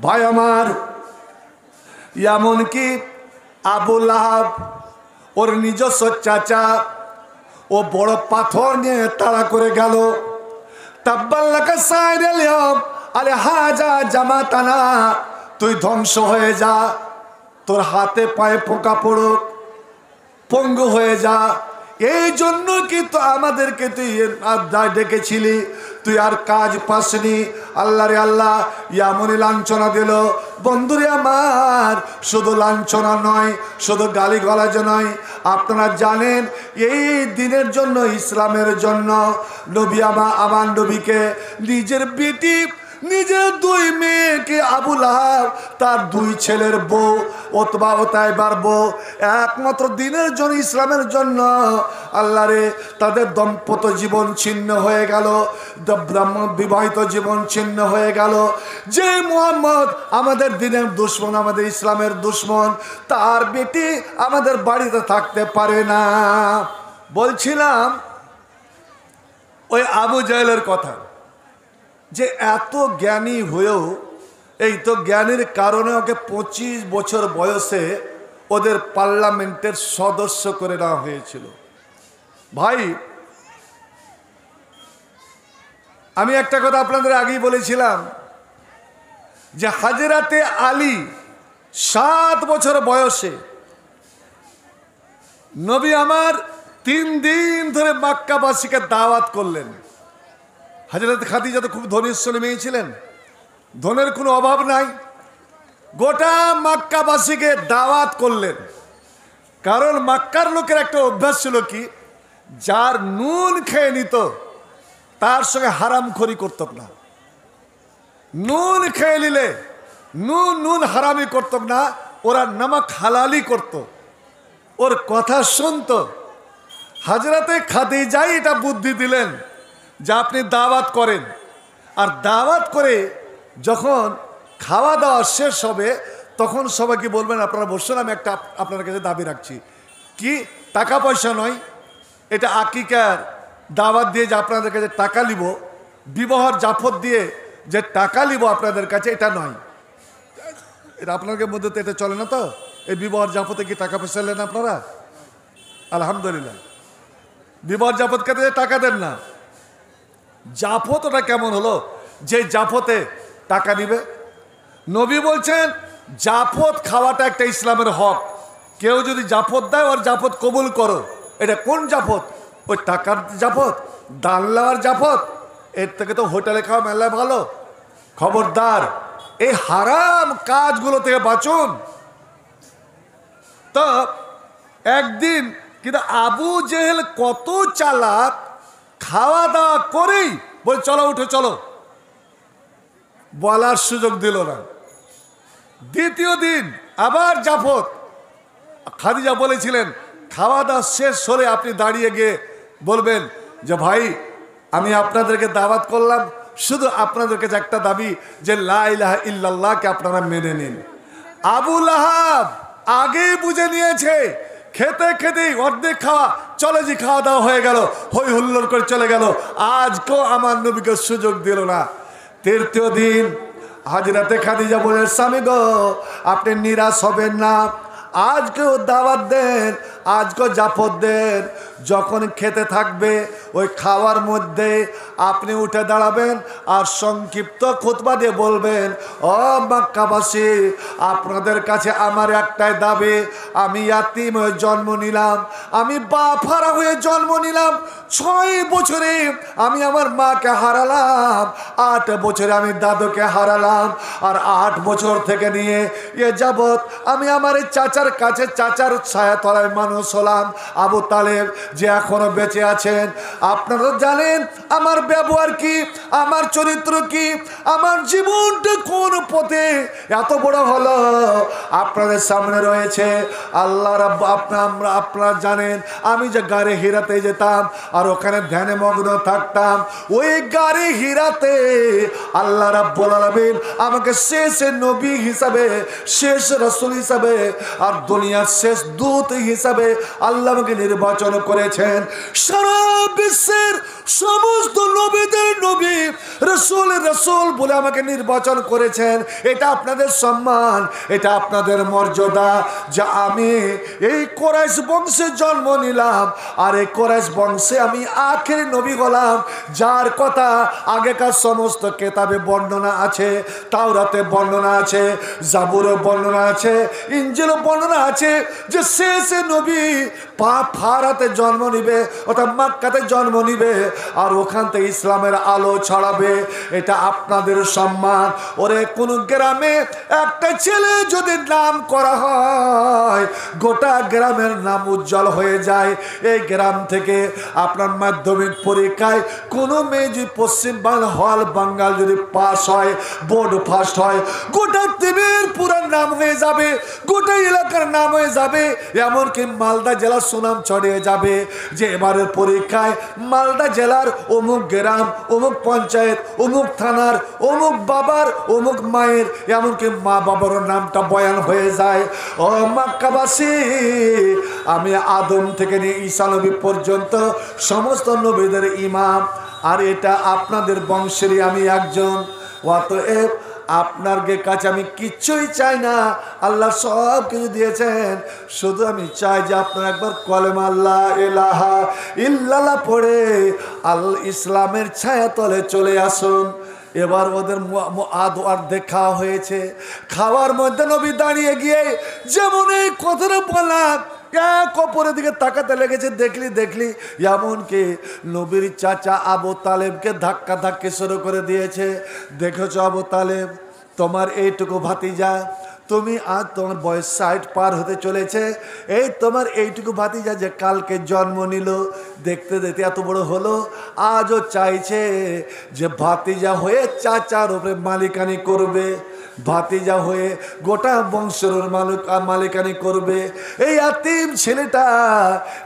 ভাই আমার, এমনকি আবু লাহাব ওর নিজস্ব চাচা, ও বড় পাথর নিয়ে তাড়া করে গেল। তাব্বাল্লাকা সাইরাল ইয়াম আলে হাজা জামাতানা, তুই ধ্বংস হয়ে যা, তোর হাতে পায়ে পোকা পড়ুক, পঙ্গু হয়ে যা। এই জন্য কিন্তু আমাদেরকে তুই ডেকেছিলি, তুই আর কাজ পাসনি। আল্লাহ রে আল্লাহ এমনই লাঞ্ছনা দিল। বন্ধুরে আমার, শুধু লাঞ্ছনা নয়, শুধু গালিগালাজ নয়, আপনারা জানেন এই দিনের জন্য, ইসলামের জন্য নবী আমার নবীকে নিজের বেটি নিজের দুই মেয়েকে আবু লাহাব তার দুই ছেলের বউ অথবা ওতাইবার বউ একমাত্র দিনের জন্য ইসলামের জন্য আল্লাহ রে তাদের দম্পত্য জীবন ছিন্ন হয়ে গেল, ব্রাহ্মণ বিবাহিত জীবন ছিন্ন হয়ে গেল। যে মুহাম্মদ আমাদের দিনের দুশ্মন, আমাদের ইসলামের দুশ্মন, তার বেটি আমাদের বাড়িতে থাকতে পারে না। বলছিলাম ওই আবু জাহেলের কথা, যে এত জ্ঞানী হয়েও এই তো জ্ঞানীর কারণে ওকে 25 বছর বয়সে ওদের পার্লামেন্টের সদস্য করে নেওয়া হয়েছিল। ভাই আমি একটা কথা আপনাদের আগেই বলেছিলাম যে হাজরাতে আলী 7 বছর বয়সে নবী আমার 3 দিন ধরে মক্কাবাসীকে দাওয়াত করলেন। হযরত খাদিজা তো খুব ধনীশ্বরী মেয়ে ছিলেন, ধনের কোনো অভাব নাই, গোটা মক্কাবাসীকে দাওয়াত করলেন। কারণ মক্কার লোকের একটা অভ্যাস ছিল কি, যার নুন খেয়ে নিত তার সঙ্গে হারামখোরি করত না। নুন খেয়ে নিলে নুন হারামি করত না, ওরা নামক হালালি করত, ওর কথা শুনত। হযরতে খাদিজাই এটা বুদ্ধি দিলেন যে আপনি দাওয়াত করেন, আর দাওয়াত করে যখন খাওয়া দাওয়া শেষ হবে তখন সবাইকে বলবেন আপনারা বসুন, আমি একটা আপনার কাছে দাবি রাখছি। কি? টাকা পয়সা নয়, এটা আকিকার দাওয়াত দিয়ে যে আপনাদের কাছে টাকা নিব, বিবাহর জাফত দিয়ে যে টাকা নিব আপনাদের কাছে, এটা নয়। এটা আপনাদের মধ্যে তো এটা চলে না। তো এই বিবাহর জাফতে কি টাকা পয়সা নেন আপনারা? আলহামদুলিল্লাহ, বিবাহর জাফত খেতে টাকা দেন না। জাফত ওটা কেমন হলো যে জাফতে টাকা নিবে? নবী বলছেন জাফত খাওয়াটা একটা ইসলামের হক। কেউ যদি জাফত দেয় ওর জাফত কবুল করো। এটা কোন জাফত? ওই টাকার জাফত, দান নেওয়ার জাফত। এর থেকে তো হোটেলে খাওয়া মেলায় ভালো। খবরদার এই হারাম কাজগুলো থেকে বাঁচুন। তো একদিন কিন্তু আবু জেহেল কত চালাক, খাওয়া দাওয়া করেই বল চলো উঠো চলো, বলার সুযোগ দিল না। দ্বিতীয় দিন আবার জাফত। খাদিজা বলেছিলেন খাওয়া দাওয়া শেষ হলে আপনি দাঁড়িয়ে গিয়ে বলবেন যে ভাই আমি আপনাদেরকে দাওয়াত করলাম, শুধু আপনাদের কাছে একটা দাবি যে লা ইলাহা ইল্লাল্লাহকে আপনারা মেনে নিন। আবু লাহাব আগেই বুঝে নিয়েছে, খেতে খেতেই অর্ধেক খাওয়া, চলে যে খাওয়া দাওয়া হয়ে গেল, হই হুল্লোড় করে চলে গেল, আজকেও আমার নবীকে সুযোগ দিল না। তৃতীয় দিন হযরতে খাদিজা বলে স্বামী গো আপনি নিরাশ হবেন না, আজকেও দাওয়াত দেন, আজকেও জাফত দেন। যখন খেতে থাকবে ওই খাওয়ার মধ্যে আপনি উঠে দাঁড়াবেন আর সংক্ষিপ্ত খুতবা দিয়ে বলবেন ও মক্কাবাসী আপনাদের কাছে আমার একটাই দাবি, আমি ইয়াতীম হয়ে জন্ম নিলাম, আমি বাপ হারা হয়ে জন্ম নিলাম। 6 বছরে আমি আমার মাকে হারালাম, 8 বছরে আমি দাদুকে হারালাম, আর 8 বছর থেকে নিয়ে এ যাবৎ আমি আমার এই চাচার কাছে, চাচার ছায়া তলায় মানুষ হলাম। আবু তালেব যে এখনো বেঁচে আছেন, আপনারা জানেন আমার ব্যবহার কি, আমার চরিত্র কি, আমার জীবনটা কোন পথে এত বড় হলো আপনাদের সামনে রয়েছে। আল্লাহ রাব্ব আপনারা জানেন আমি যে গারে হিরাতে যেতাম আর ওখানে ধ্যানে মগ্ন থাকতাম, ওই গারে হিরাতে আল্লাহ রাব্বুল আলামিন আমাকে শেষ নবী হিসাবে, শেষ রাসূল হিসাবে আর দুনিয়ার শেষ দূত হিসাবে আল্লাহ আমাকে নির্বাচন করেছেন। সারা বিশ্বের সমস্ত নবীদের নবী, রাসূলের রাসূল বলে আমাকে নির্বাচন করেছেন। এটা আপনাদের সম্মান, এটা আপনাদের মর্যাদা যে আমি এই কুরাইশ বংশে জন্ম নিলাম, আর এই কুরাইশ বংশে আমি আখেরি নবী হলাম, যার কথা আগেকার সমস্ত কেতাবে বর্ণনা আছে, তাওরাতে বর্ণনা আছে, জাবুরে বর্ণনা আছে, ইনজিলে বর্ণনা আছে যে শেষ নবী ফারাতে জন্ম নিবে, অর্থাৎ মক্কাতে জন্ম নিবে, আর ওখান থেকে ইসলামের আলো ছড়াবে। এটা আপনাদের সম্মান। ওরে কোন গ্রামে একটা ছেলে যদি নাম করা হয়, গোটা গ্রামের নাম উজ্জ্বল হয়ে যায়। এই গ্রাম থেকে আপনার মাধ্যমিক পরীক্ষায় কোনো মেয়ে যদি পশ্চিম বাংলা হল বাঙ্গাল যদি পাস হয়, বোর্ড ফার্স্ট হয়, গোটা টিমের পুরো নাম হয়ে যাবে, গোটা এলাকার নাম হয়ে যাবে। এমনকি মালদা জেলার সুনাম ছড়িয়ে যাবে যে এবারের পরীক্ষায় মালদা জেলার অমুক গ্রাম, অমুক পঞ্চায়েত, অমুক থানার অমুক বাবার অমুক মায়ের, এমনকি মা বাবারও নামটা বয়ান হয়ে যায়। ও মক্কাবাসী, আমি আদম থেকে নিয়ে ঈসা নবী পর্যন্ত সমস্ত নবীদের ইমাম, আর এটা আপনাদের বংশেরই আমি একজন। অতএব আপনার কাছে আমি কিচ্ছুই চাই না, আল্লাহ সব কিছু দিয়েছেন। শুধু আমি চাই যে আপনারা একবার কলেমা আল্লাহ ইলাহা ইল্লাল্লাহ পড়ে ইসলামের ছায়া তলে চলে আসুন। এবার ওদের আর দেখা হয়েছে, খাওয়ার মধ্যে নবী দাঁড়িয়ে গিয়ে যেমন এই কথাটা বললাম, এক অপরের দিকে তাকাতে লেগেছে। দেখলি এমনকি নবীর চাচা আবু তালেবকে ধাক্কা শুরু করে দিয়েছে। দেখেছো আবু তালেব, তোমার এইটুকু ভাতিজা, তুমি আজ তোমার বয়স 60 পার হতে চলেছে, এই তোমার এইটুকু ভাতিজা যে কালকে জন্ম নিল, দেখতে দেখতে এত বড় হলো, আজও চাইছে যে ভাতিজা হয়ে চাচার উপরে মালিকানি করবে, ভাতিজা হয়ে গোটা বংশের মালিকানি করবে। এই ইয়াতিম ছেলেটা,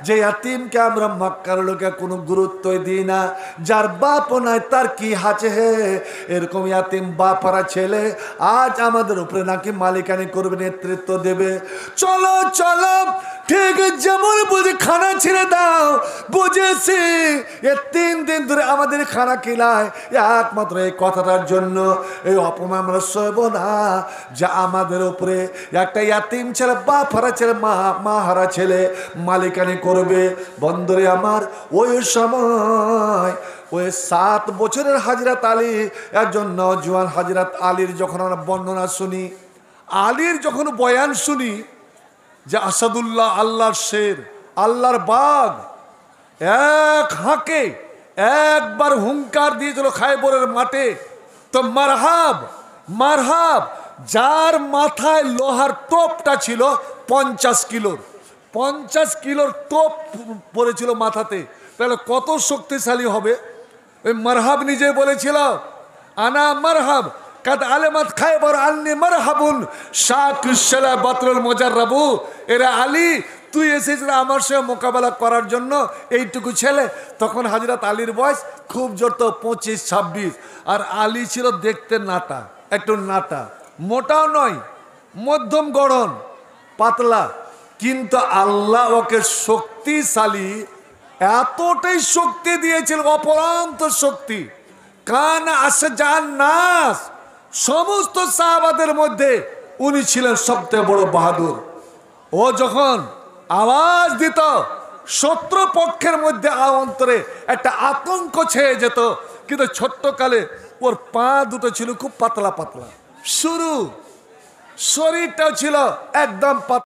যে ইয়াতিমকে আমরা মক্কার লোকে কোনো গুরুত্বই দিই না, যার বাপও নাই তার কি হাছে হে, এরকম ইয়াতিম বাপারা ছেলে আজ আমাদের উপরে নাকি মালিকানি করবে, নেতৃত্ব দেবে। চলো চলো, ঠিক যেমন বুঝে খানা ছেড়ে দাও, বুঝেছি এ 3 দিন ধরে আমাদের খানা খিলায় একমাত্র এই কথাটার জন্য। এই অপমান আমরা সইব না যে আমাদের উপরে একটা ইয়াতিম ছেলে, বাপ হারা ছেলে, মা হারা ছেলে মালিকানি করবে। বন্ধুরে আমার, ওই সময় ওই 7 বছরের হাজরত আলী, একজন নওজোয়ান হাজরত আলীর যখন আমরা বর্ণনা শুনি, আলীর যখন বয়ান শুনি যে আসাদুল্লাহ, আল্লাহর শের, আল্লাহর বাঘ, এক হাঁকে একবার হুঙ্কার দিয়েছিল খায়বরের মাঠে, তো মারহাব মারহাব, যার মাথায় লোহার তোপটা ছিল 50 কিলোর তোপ পড়েছিল মাথাতে, তাহলে কত শক্তিশালী হবে। ওই মারহাব নিজে বলেছিল, আনা মারহাব কাদ আলেমাত খায়বর আন্নি মারহাবুন শাকুশলা বাতরুল মুজাররাবু। এরা আলী, তুই এসেছিস আমার সঙ্গে মোকাবেলা করার জন্য, এইটুকু ছেলে। তখন হযরত আলীর বয়স খুব জোর তো 25-26, আর আলী ছিল দেখতে নাটা, একটু নাটা, মোটাও নয়, মধ্যম গড়ন, পাতলা, কিন্তু আল্লাহ ওকে শক্তিশালী, এতটাই শক্তি দিয়েছিল, অপরন্ত শক্তি। কান আশজান নাস, সমস্ত সাহাবাদের মধ্যে উনি ছিলেন সবচেয়ে বড় বাহাদুর। ও যখন আওয়াজ দিত, শত্রুপক্ষের মধ্যে অন্তরে একটা আতঙ্ক ছেয়ে যেত। কিন্তু ছোট্টকালে ওর পা দুটো ছিল খুব পাতলা পাতলা, সরু, শরীরটাও ছিল একদম পাতলা।